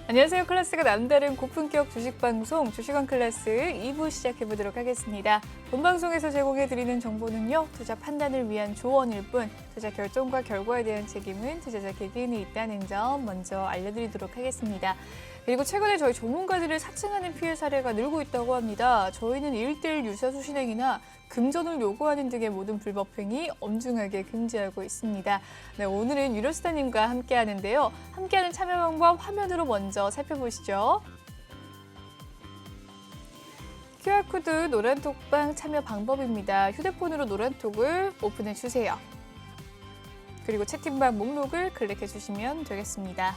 안녕하세요. 클래스가 남다른 고품격 주식방송 주식원 클래스 2부 시작해보도록 하겠습니다. 본 방송에서 제공해드리는 정보는요. 투자 판단을 위한 조언일 뿐 투자 결정과 결과에 대한 책임은 투자자 개개인이 있다는 점 먼저 알려드리도록 하겠습니다. 그리고 최근에 저희 전문가들을 사칭하는 피해 사례가 늘고 있다고 합니다. 저희는 1:1 유사수 신행이나 금전을 요구하는 등의 모든 불법 행위 엄중하게 금지하고 있습니다. 네, 오늘은 유로스타님과 함께 하는데요. 함께하는 참여 방법 화면으로 먼저 살펴보시죠. QR코드 노란톡방 참여 방법입니다. 휴대폰으로 노란톡을 오픈해 주세요. 그리고 채팅방 목록을 클릭해 주시면 되겠습니다.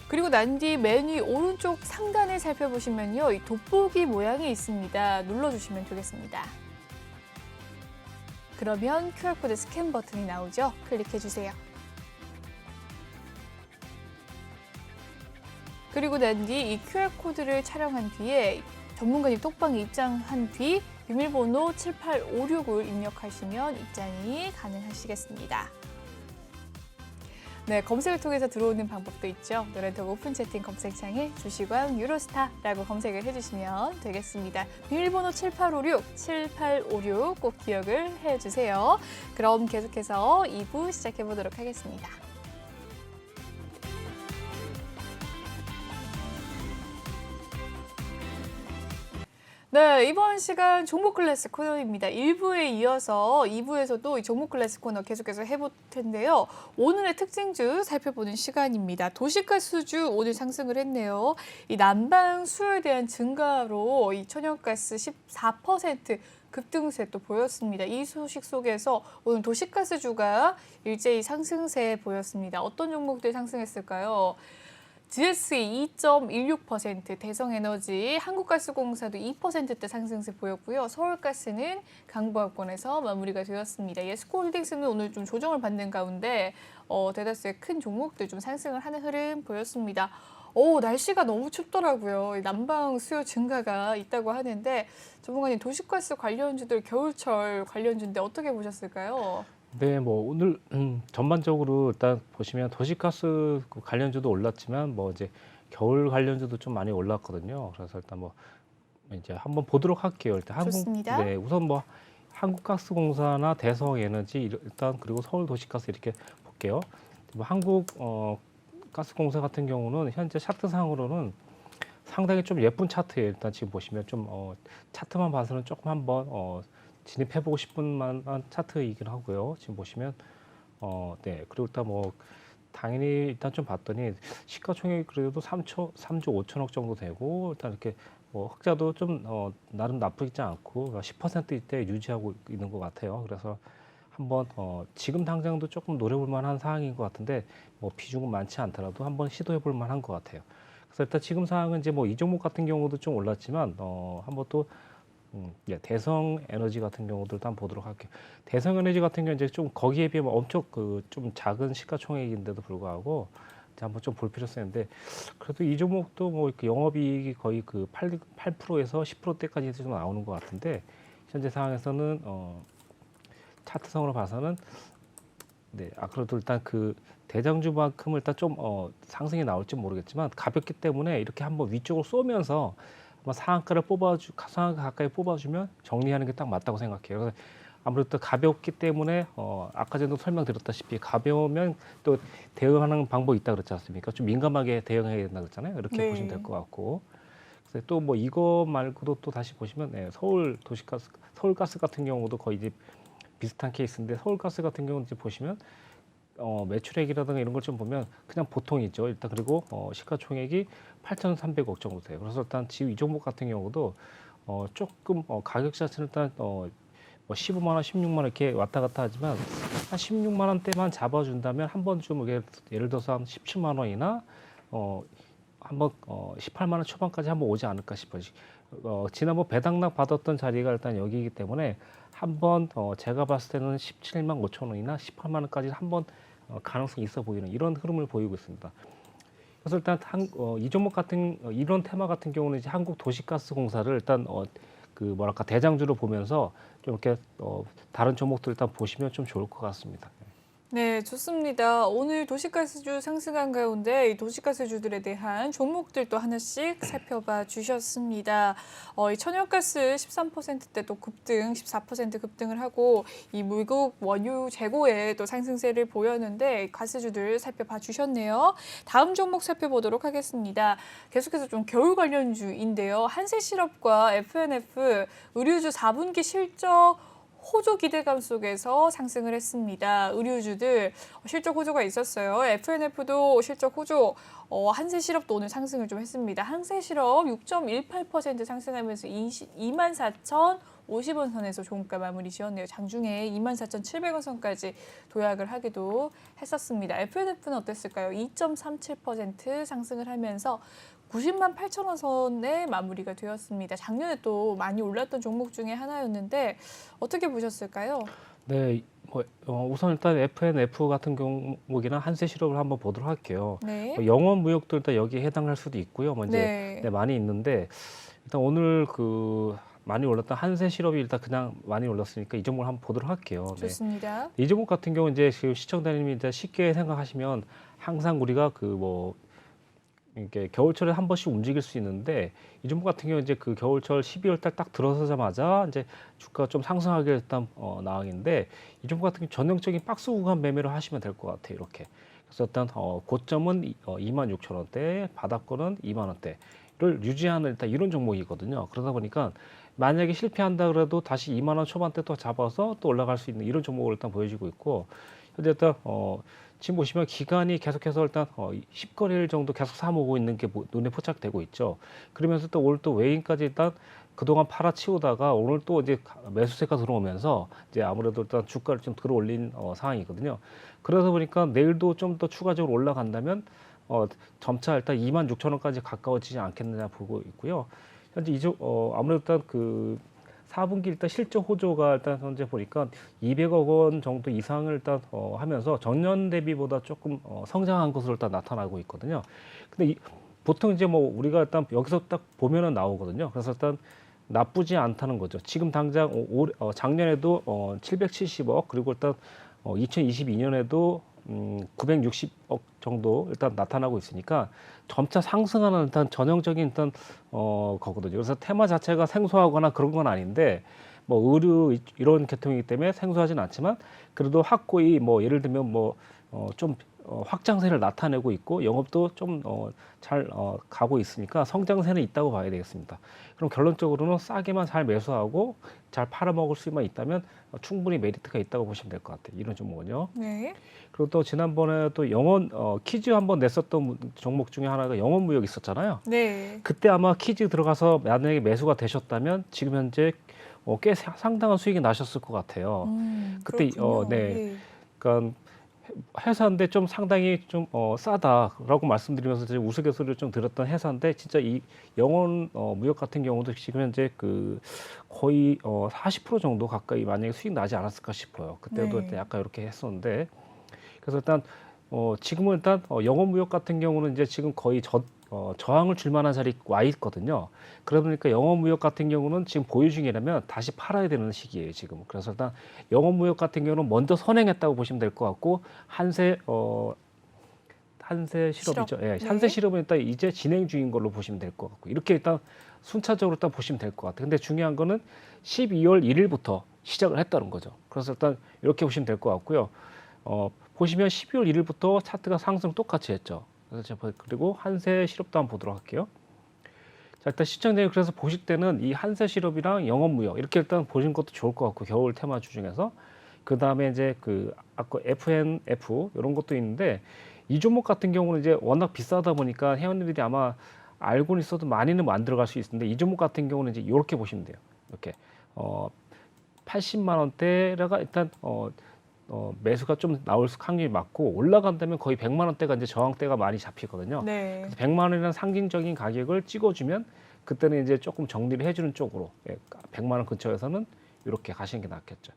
그리고 난 뒤 맨 위 오른쪽 상단을 살펴보시면요. 이 돋보기 모양이 있습니다. 눌러주시면 되겠습니다. 그러면 QR코드 스캔 버튼이 나오죠. 클릭해주세요. 그리고 난 뒤 이 QR코드를 촬영한 뒤에 전문가님 톡방에 입장한 뒤 비밀번호 7856을 입력하시면 입장이 가능하시겠습니다. 네, 검색을 통해서 들어오는 방법도 있죠. 노란톡 오픈 채팅 검색창에 주식왕 유로스타라고 검색을 해주시면 되겠습니다. 비밀번호 7856 꼭 기억을 해주세요. 그럼 계속해서 2부 시작해보도록 하겠습니다. 네, 이번 시간 종목 클래스 코너입니다. 1부에 이어서 2부에서도 이 종목 클래스 코너 계속해서 해볼 텐데요. 오늘의 특징주 살펴보는 시간입니다. 도시가스주 오늘 상승을 했네요. 이 난방 수요에 대한 증가로 이 천연가스 14% 급등세 또 보였습니다. 이 소식 속에서 오늘 도시가스주가 일제히 상승세 보였습니다. 어떤 종목들 상승했을까요? GSE 2.16%, 대성에너지, 한국가스공사도 2%대 상승세 보였고요. 서울가스는 강보합권에서 마무리가 되었습니다. 예스코홀딩스는 오늘 좀 조정을 받는 가운데 대다수의 큰 종목들 좀 상승을 하는 흐름 보였습니다. 날씨가 너무 춥더라고요. 난방 수요 증가가 있다고 하는데 전문가님 도시가스 관련주들 겨울철 관련주인데 어떻게 보셨을까요? 네, 뭐 오늘 전반적으로 일단 보시면 도시가스 관련주도 올랐지만 뭐 이제 겨울 관련주도 좀 많이 올랐거든요. 그래서 일단 뭐 이제 한번 보도록 할게요. 일단 좋습니다. 네, 우선 뭐 한국가스공사나 대성에너지 일단 그리고 서울도시가스 이렇게 볼게요. 뭐 한국가스공사 같은 경우는 현재 차트상으로는 상당히 좀 예쁜 차트예요. 일단 지금 보시면 좀 차트만 봐서는 조금 한번 진입해보고 싶은 만한 차트이긴 하고요. 지금 보시면 네, 그리고 일단 뭐 당연히 일단 좀 봤더니 시가총액이 그래도 3조 5천억 정도 되고 일단 이렇게 뭐 흑자도 좀 나름 나쁘지 않고 10%대 유지하고 있는 것 같아요. 그래서 한번 지금 당장도 조금 노려볼 만한 상황인 것 같은데 뭐 비중은 많지 않더라도 한번 시도해볼 만한 것 같아요. 그래서 일단 지금 상황은 이제 뭐 이 종목 같은 경우도 좀 올랐지만 한번 또 예, 대성에너지 같은 경우도 일단 보도록 할게요. 대성에너지 같은 경우 이제 좀 거기에 비하면 엄청 좀 작은 시가총액인데도 불구하고 이제 한번 좀 볼 필요성이 있는데 그래도 이 종목도 뭐 이렇게 영업이익이 거의 그 8%에서 10%대까지 좀 나오는 것 같은데 현재 상황에서는 차트성으로 봐서는 네, 그래도 일단 그 대장주만큼은 일단 좀 상승이 나올지 모르겠지만 가볍기 때문에 이렇게 한번 위쪽으로 쏘면서 상한가를 상한가 가까이 뽑아주면 정리하는 게 딱 맞다고 생각해요. 그래서 아무래도 또 가볍기 때문에 아까 전에도 설명드렸다시피 가벼우면 또 대응하는 방법이 있다 그랬지 않습니까? 좀 민감하게 대응해야 된다 그랬잖아요. 이렇게 네. 보시면 될 것 같고. 그래서 또 뭐 이거 말고도 또 다시 보시면 서울가스 같은 경우도 거의 이제 비슷한 케이스인데 서울가스 같은 경우는 이제 보시면 매출액이라든가 이런 걸 좀 보면 그냥 보통이죠. 일단 그리고 시가총액이 8,300억 정도 돼요. 그래서 일단 지금 이 종목 같은 경우도 조금 가격 자체는 일단 뭐 15만 원, 16만 원 이렇게 왔다 갔다 하지만 한 16만 원대만 잡아준다면 한번 좀 예를 들어서 한 17만 원이나 한번 18만 원 초반까지 한번 오지 않을까 싶어요. 지난번 배당락 받았던 자리가 일단 여기이기 때문에 한번 제가 봤을 때는 17만 5천 원이나 18만 원까지 한번 가능성이 있어 보이는 이런 흐름을 보이고 있습니다. 그래서 일단 이 종목 같은 이런 테마 같은 경우는 이제 한국도시가스공사를 일단 그 뭐랄까 대장주로 보면서 좀 이렇게 다른 종목들 일단 보시면 좀 좋을 것 같습니다. 네, 좋습니다. 오늘 도시가스주 상승한 가운데 이 도시가스주들에 대한 종목들도 하나씩 살펴봐 주셨습니다. 이 천연가스 13%대 또 급등, 14% 급등을 하고 이 미국 원유 재고에 또 상승세를 보였는데 가스주들 살펴봐 주셨네요. 다음 종목 살펴보도록 하겠습니다. 계속해서 좀 겨울 관련주인데요. 한세실업과 F&F 의류주 4분기 실적 호조 기대감 속에서 상승을 했습니다. 의류주들 실적 호조가 있었어요. F&F도 실적 호조, 한세실업도 오늘 상승을 좀 했습니다. 한세실업 6.18% 상승하면서 24,050원 선에서 종가 마무리 지었네요. 장중에 24,700원 선까지 도약을 하기도 했었습니다. F&F는 어땠을까요? 2.37% 상승을 하면서 90만 8천원 선에 마무리가 되었습니다. 작년에 또 많이 올랐던 종목 중에 하나였는데 어떻게 보셨을까요? 네, 우선 일단 F&F 같은 종목이나 한세실업을 한번 보도록 할게요. 네. 영원 무역도 일단 여기에 해당할 수도 있고요. 뭐 이제 네. 많이 있는데 일단 오늘 많이 올랐던 한세실업이 일단 그냥 많이 올랐으니까 이 종목을 한번 보도록 할게요. 네. 좋습니다. 이 종목 같은 경우 이제 지금 시청자님이 이제 쉽게 생각하시면 항상 우리가 이렇게 겨울철에 한 번씩 움직일 수 있는데 이 종목 같은 경우 이제 그 겨울철 12월 달 딱 들어서자마자 이제 주가가 좀 상승하게 됐던 나황인데 이 종목 같은 경우 전형적인 박스 구간 매매를 하시면 될 것 같아요. 이렇게. 그래서 일단 고점은 26,000원대, 바닥권은 2만 원대를 유지하는 일단 이런 종목이거든요. 그러다 보니까 만약에 실패한다 그래도 다시 2만 원 초반대 또 잡아서 또 올라갈 수 있는 이런 종목을 일단 보여주고 있고 현재 일단 지금 보시면 기간이 계속해서 일단 10거래일 정도 계속 사모으고 있는 게 눈에 포착되고 있죠. 그러면서 또 오늘 또 외인까지 일단 그동안 팔아치우다가 오늘 또 이제 매수세가 들어오면서 이제 아무래도 일단 주가를 좀 들어올린 상황이거든요. 그러다 보니까 내일도 좀 더 추가적으로 올라간다면 점차 일단 26,000원까지 가까워지지 않겠느냐 보고 있고요. 현재 아무래도 일단 4분기 일단 실적 호조가 일단 현재 보니까 200억 원 정도 이상을 일단 하면서 전년 대비보다 조금 성장한 것으로 일단 나타나고 있거든요. 근데 보통 이제 뭐 우리가 일단 여기서 딱 보면은 나오거든요. 그래서 일단 나쁘지 않다는 거죠. 지금 당장 작년에도 770억 그리고 일단 2022년에도 960억 정도 일단 나타나고 있으니까 점차 상승하는 일단 전형적인 일단 거거든요. 그래서 테마 자체가 생소하거나 그런 건 아닌데 뭐 의류 이런 계통이기 때문에 생소하진 않지만 그래도 확고히 뭐 예를 들면 좀 확장세를 나타내고 있고 영업도 좀 잘 가고 있으니까 성장세는 있다고 봐야 되겠습니다. 그럼 결론적으로는 싸게만 잘 매수하고 잘 팔아먹을 수만 있다면 충분히 메리트가 있다고 보시면 될 것 같아요. 이런 종목은요. 네. 그리고 또 지난번에 또 퀴즈 한번 냈었던 종목 중에 하나가 영원무역 있었잖아요. 네. 그때 아마 퀴즈 들어가서 만약에 매수가 되셨다면 지금 현재 꽤 상당한 수익이 나셨을 것 같아요. 그때 그렇군요. 네. 그러니까 회사인데 좀 상당히 좀 싸다라고 말씀드리면서 이제 우스갯소리를 좀 들었던 회사인데 진짜 이 영원 무역 같은 경우도 지금 현재 거의 40% 정도 가까이 만약에 수익 나지 않았을까 싶어요. 그때도 네. 약간 이렇게 했었는데 그래서 일단 지금은 일단 영원 무역 같은 경우는 이제 지금 거의 저항을 줄 만한 자리에 와 있거든요. 그러다 보니까 영원 무역 같은 경우는 지금 보유 중이라면 다시 팔아야 되는 시기예요, 지금. 그래서 일단 영원 무역 같은 경우는 먼저 선행했다고 보시면 될 것 같고 한세 실업이죠. 예, 네. 한세 실업은 일단 이제 진행 중인 걸로 보시면 될 것 같고 이렇게 일단 순차적으로 일단 보시면 될 것 같아요. 근데 중요한 거는 12월 1일부터 시작을 했다는 거죠. 그래서 일단 이렇게 보시면 될 것 같고요. 보시면 12월 1일부터 차트가 상승 똑같이 했죠. 그리고 한세 실업도 한번 보도록 할게요. 자, 일단 시청자님 그래서 보실 때는 이 한세 실업이랑 영업무역 이렇게 일단 보시는 것도 좋을 것 같고 겨울 테마주 중에서 그 다음에 이제 아까 F&F 이런 것도 있는데 이 종목 같은 경우는 이제 워낙 비싸다 보니까 회원님들이 아마 알고는 있어도 많이는 안 들어갈 수 있는데 이 종목 같은 경우는 이제 이렇게 보시면 돼요. 이렇게 80만 원대가 일단 매수가 좀 나올 확률이 많고 올라간다면 거의 100만 원대가 이제 저항대가 많이 잡히거든요. 네. 그래서 100만 원이라는 상징적인 가격을 찍어주면 그때는 이제 조금 정리를 해주는 쪽으로 100만 원 근처에서는 이렇게 가시는 게 낫겠죠.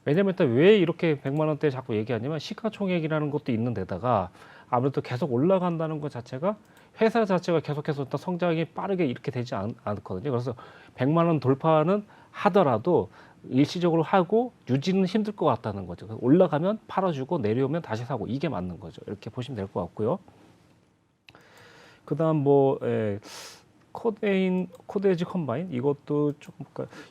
왜냐면 일단 왜 이렇게 100만 원대 자꾸 얘기하냐면 시가총액이라는 것도 있는 데다가 아무래도 계속 올라간다는 것 자체가 회사 자체가 계속해서 일단 성장이 빠르게 이렇게 되지 않거든요. 그래서 100만 원 돌파는 하더라도 일시적으로 하고 유지는 힘들 것 같다는 거죠. 그래서 올라가면 팔아주고 내려오면 다시 사고 이게 맞는 거죠. 이렇게 보시면 될 것 같고요. 그다음 뭐 코드에지 컴바인 이것도 조금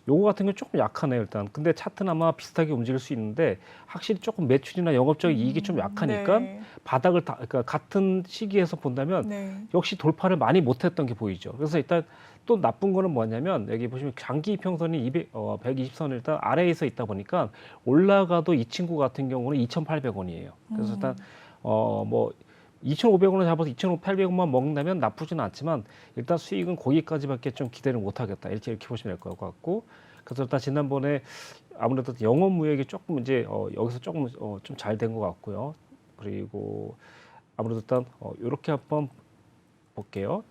요거 같은 경우 조금 약하네요 일단. 근데 차트는 아마 비슷하게 움직일 수 있는데 확실히 조금 매출이나 영업적인 이익이 좀 약하니까 네. 바닥을 그러니까 같은 시기에서 본다면 네. 역시 돌파를 많이 못했던 게 보이죠. 그래서 일단 또 나쁜 거는 뭐냐면 여기 보시면 장기 이평선이 120선 일단 아래에서 있다 보니까 올라가도 이 친구 같은 경우는 2,800원이에요. 그래서 일단 뭐 2,500원을 잡아서 2,800원만 먹는다면 나쁘지는 않지만 일단 수익은 거기까지밖에 좀 기대를 못하겠다 이렇게 보시면 될 것 같고 그래서 일단 지난번에 아무래도 영업 무역이 조금 이제 여기서 조금 좀 잘 된 것 같고요. 그리고 아무래도 일단 이렇게 한번 볼게요.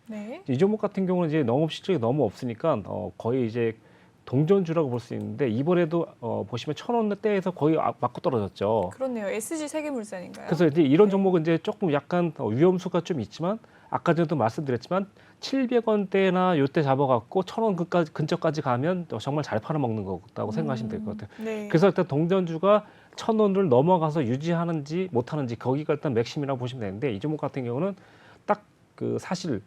네. 이 종목 같은 경우는 이제 영업 실적이 너무 없으니까 거의 이제 동전주라고 볼 수 있는데 이번에도 보시면 1,000원대에서 거의 맞고 떨어졌죠. 그렇네요. SG 세계물산인가요? 그래서 이제 이런 네. 종목은 이제 조금 약간 위험수가 좀 있지만 아까 전에도 말씀드렸지만 700원대나 요때 잡아갖고 1,000원 근처까지 가면 정말 잘 팔아먹는 거다고 생각하시면 될 것 같아요. 네. 그래서 일단 동전주가 1,000원을 넘어가서 유지하는지 못하는지 거기가 일단 맥심이라고 보시면 되는데 이 종목 같은 경우는 딱 그 사실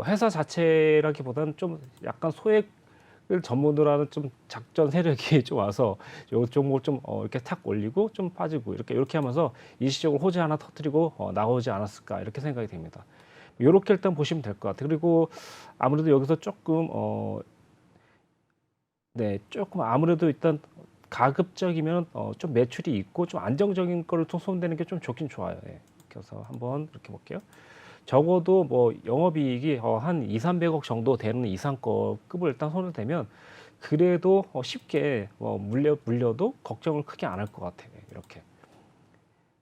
회사 자체라기보다는 좀 약간 소액을 전문으로 하는 좀 작전 세력이 좀 와서 요 종목을 좀 이렇게 탁 올리고 좀 빠지고 이렇게 하면서 일시적으로 호재 하나 터뜨리고 나오지 않았을까 이렇게 생각이 됩니다. 이렇게 일단 보시면 될 것 같아요. 그리고 아무래도 여기서 조금 조금 아무래도 일단 가급적이면 좀 매출이 있고 좀 안정적인 거를 좀 손대는 게 좀 좋긴 좋아요. 예. 그래서 한번 이렇게 볼게요. 적어도 뭐 영업이익이 한 2, 300억 정도 되는 이상 거 급을 일단 손을 대면 그래도 쉽게 물려도 걱정을 크게 안 할 것 같아요. 이렇게.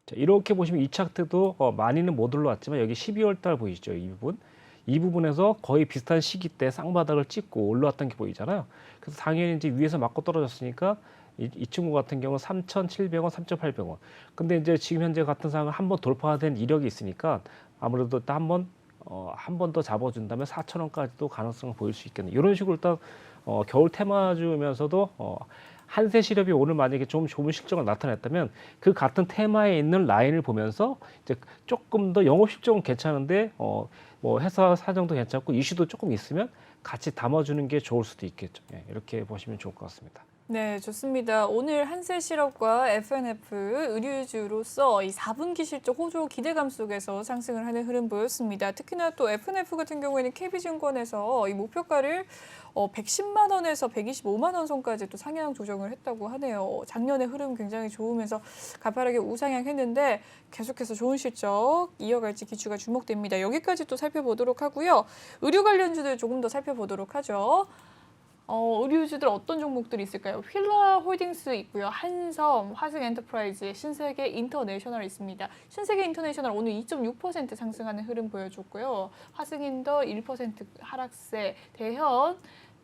자, 이렇게 보시면 이 차트도 많이는 못 올라왔지만 여기 12월 달 보이시죠? 이 부분. 이 부분에서 거의 비슷한 시기 때 쌍바닥을 찍고 올라왔던 게 보이잖아요. 그래서 당연히 이제 위에서 맞고 떨어졌으니까 이 친구 같은 경우는 3,700원, 3,800원. 근데 이제 지금 현재 같은 상황을 한번 돌파된 이력이 있으니까 아무래도 또 한 번 더 잡아준다면 4,000원까지도 가능성을 보일 수 있겠네요. 이런 식으로 일단 겨울 테마주면서도 한세실업이 오늘 만약에 좀 좋은 실적을 나타냈다면 그 같은 테마에 있는 라인을 보면서 이제 조금 더 영업 실적은 괜찮은데 뭐 회사 사정도 괜찮고 이슈도 조금 있으면 같이 담아주는 게 좋을 수도 있겠죠. 예, 이렇게 보시면 좋을 것 같습니다. 네, 좋습니다. 오늘 한세실업과 FNF 의류주로서 이 4분기 실적 호조 기대감 속에서 상승을 하는 흐름 보였습니다. 특히나 또 FNF 같은 경우에는 KB증권에서 이 목표가를 110만 원에서 125만 원 선까지 또 상향 조정을 했다고 하네요. 작년에 흐름 굉장히 좋으면서 가파르게 우상향했는데 계속해서 좋은 실적 이어갈지 기추가 주목됩니다. 여기까지 또 살펴보도록 하고요. 의류 관련주들 조금 더 살펴보도록 하죠. 의류주들 어떤 종목들이 있을까요? 휠라 홀딩스 있고요. 한섬, 화승엔터프라이즈, 신세계 인터내셔널 있습니다. 신세계 인터내셔널 오늘 2.6% 상승하는 흐름 보여줬고요. 화승인더 1% 하락세, 대현,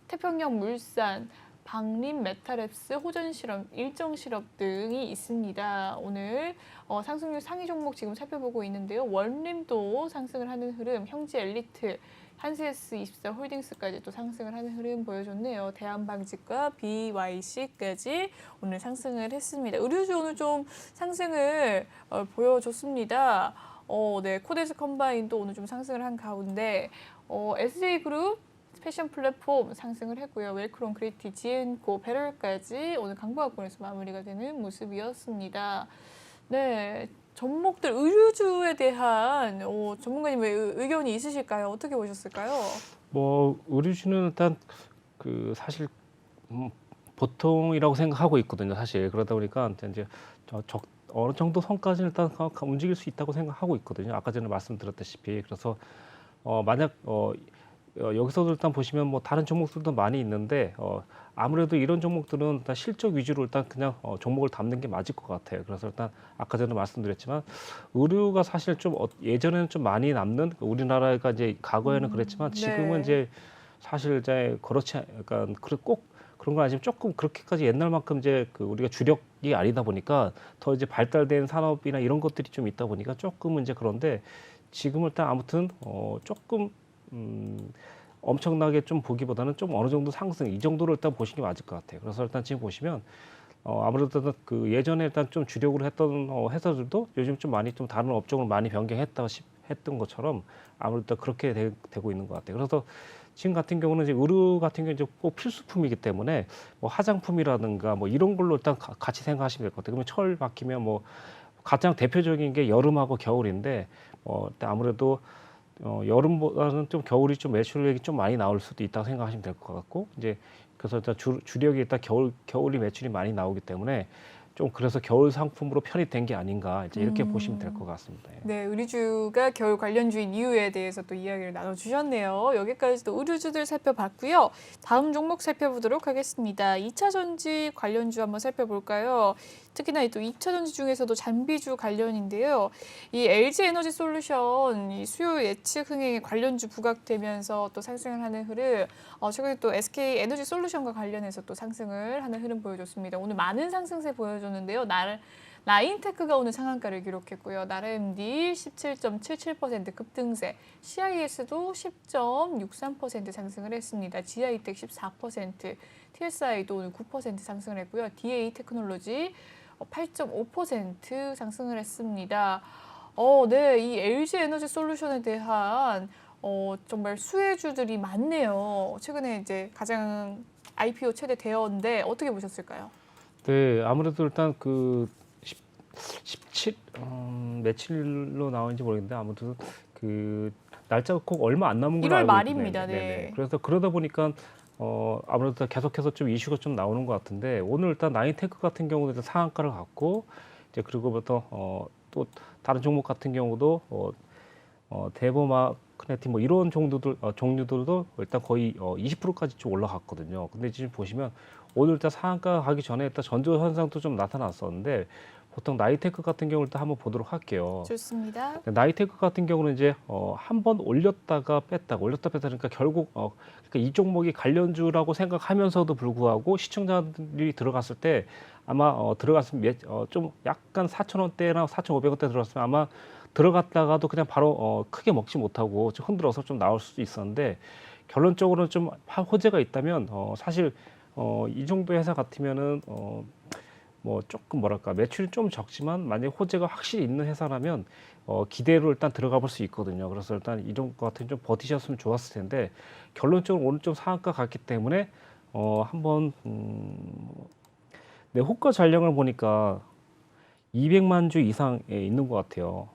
태평양 물산, 방림 메탈랩스, 호전실업, 일정실업 등이 있습니다. 오늘 상승률 상위 종목 지금 살펴보고 있는데요. 원림도 상승을 하는 흐름, 형지 엘리트, 한스에스24 홀딩스까지 또 상승을 하는 흐름 보여줬네요. 대한방직과 BYC까지 오늘 상승을 했습니다. 의류주 오늘 좀 상승을 보여줬습니다. 네, 코데스 컴바인도 오늘 좀 상승을 한 가운데 SJ그룹 패션 플랫폼 상승을 했고요. 웰크론, 그리티, 지엔코, 베럴까지 오늘 강보합권에서 마무리가 되는 모습이었습니다. 네, 종목들 의류주에 대한 전문가님의 의견이 있으실까요? 어떻게 보셨을까요? 뭐 의류주는 일단 그 사실 보통이라고 생각하고 있거든요. 사실 그러다 보니까 이제 어느 정도 선까지는 일단 움직일 수 있다고 생각하고 있거든요. 아까 전에 말씀드렸다시피 그래서 만약 여기서도 일단 보시면 뭐 다른 종목들도 많이 있는데 아무래도 이런 종목들은 일단 실적 위주로 일단 그냥 종목을 담는 게 맞을 것 같아요. 그래서 일단 아까 전에 말씀드렸지만 의류가 사실 좀 예전에는 좀 많이 남는 우리나라가 이제 과거에는 그랬지만 지금은 네. 이제 사실 이제 그렇지 약간 꼭 그런 건 아니지만 조금 그렇게까지 옛날만큼 이제 그 우리가 주력이 아니다 보니까 더 이제 발달된 산업이나 이런 것들이 좀 있다 보니까 조금은 이제 그런데 지금은 일단 아무튼 조금 엄청나게 좀 보기보다는 좀 어느 정도 상승 이 정도로 일단 보시는 게 맞을 것 같아요. 그래서 일단 지금 보시면 아무래도 그 예전에 일단 좀 주력으로 했던 회사들도 요즘 좀 많이 좀 다른 업종을 많이 했던 것처럼 아무래도 그렇게 되고 있는 것 같아요. 그래서 지금 같은 경우는 이제 의류 같은 경우는 이제 꼭 필수품이기 때문에 뭐 화장품이라든가 뭐 이런 걸로 일단 같이 생각하시면 될 것 같아요. 그러면 철 박히면 뭐 가장 대표적인 게 여름하고 겨울인데 일단 아무래도 여름보다는 좀 겨울이 좀 매출액이 좀 많이 나올 수도 있다고 생각하시면 될 것 같고 이제 그래서 일단 주력이 일단 겨울이 매출이 많이 나오기 때문에 좀 그래서 겨울 상품으로 편입된 게 아닌가 이제 이렇게 보시면 될 것 같습니다. 예. 네, 의류주가 겨울 관련주인 이유에 대해서 또 이야기를 나눠주셨네요. 여기까지도 의류주들 살펴봤고요. 다음 종목 살펴보도록 하겠습니다. 2차 전지 관련주 한번 살펴볼까요? 특히나 또 2차 전지 중에서도 잔비주 관련인데요. 이 LG 에너지 솔루션 이 수요 예측 흥행에 관련주 부각되면서 또 상승을 하는 흐름. 최근에 또 SK 에너지 솔루션과 관련해서 또 상승을 하는 흐름 보여줬습니다. 오늘 많은 상승세 보여줬는데요. 라인테크가 오늘 상한가를 기록했고요. 나라MD 17.77% 급등세, CIS도 10.63% 상승을 했습니다. GI텍 14%, TSI도 오늘 9% 상승을 했고요. DA 테크놀로지 8.5% 상승을 했습니다. 네, 이 LG 에너지 솔루션에 대한 정말 수혜주들이 많네요. 최근에 이제 가장 IPO 최대 대여인데 어떻게 보셨을까요? 네, 아무래도 일단 그 17, 며칠로 나온지 모르겠는데 아무튼 그 날짜가 꼭 얼마 안 남은 걸로 1월 알고 말입니다. 있거든요. 네. 그래서 그러다 보니까 아무래도 계속해서 좀 이슈가 좀 나오는 것 같은데 오늘 일단 나인테크 같은 경우는 일단 상한가를 갖고 이제 그리고부터 또 다른 종목 같은 경우도 대보마 크네티 뭐 이런 종류들도 일단 거의 20%까지 좀 올라갔거든요. 근데 지금 보시면 오늘 일단 상한가 가기 전에 일단 전조 현상도 좀 나타났었는데 보통 나이테크 같은 경우를 일단 한번 보도록 할게요. 좋습니다. 나이테크 같은 경우는 이제 한 번 올렸다 뺐다 그러니까 결국 그러니까 이 종목이 관련주라고 생각하면서도 불구하고 시청자들이 들어갔을 때 아마 들어갔으면 좀 약간 4,000원대나 4,500원대 들어갔으면 아마 들어갔다가도 그냥 바로 크게 먹지 못하고 좀 흔들어서 좀 나올 수도 있었는데 결론적으로는 좀 호재가 있다면 사실 이 정도 회사 같으면은 뭐 조금 뭐랄까 매출이 좀 적지만 만약에 호재가 확실히 있는 회사라면 기대로 일단 들어가 볼 수 있거든요. 그래서 일단 이런 것 같은 좀 버티셨으면 좋았을 텐데 결론적으로 오늘 좀 상한가 갔기 때문에 한번 내 호가 전량을 보니까 200만 주 이상에 있는 것 같아요.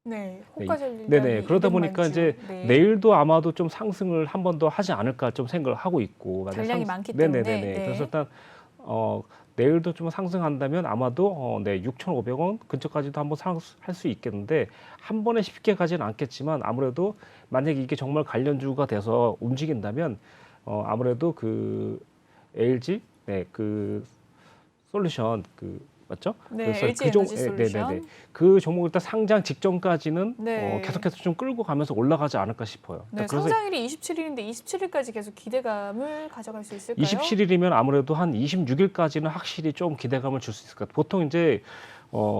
네, 호가 전략이 네네. 그러다 200만 보니까 주. 이제 네. 내일도 아마도 좀 상승을 한 번 더 하지 않을까 좀 생각을 하고 있고. 만약에 잔량이 많기 때문에. 네네네. 네. 그래서 일단 내일도 좀 상승한다면 아마도 네, 6,500원 근처까지도 한번 할 수 있겠는데 한 번에 쉽게 가지는 않겠지만 아무래도 만약에 이게 정말 관련주가 돼서 움직인다면 아무래도 그 LG 그 솔루션 맞죠? 네, 그래서 LG 그 에너지 솔루션. 그 종목 일단 상장 직전까지는 네. 계속해서 좀 끌고 가면서 올라가지 않을까 싶어요. 네, 그래서 상장일이 27일인데 27일까지 계속 기대감을 가져갈 수 있을까요? 27일이면 아무래도 한 26일까지는 확실히 좀 기대감을 줄 수 있을 것 같아요. 보통 이제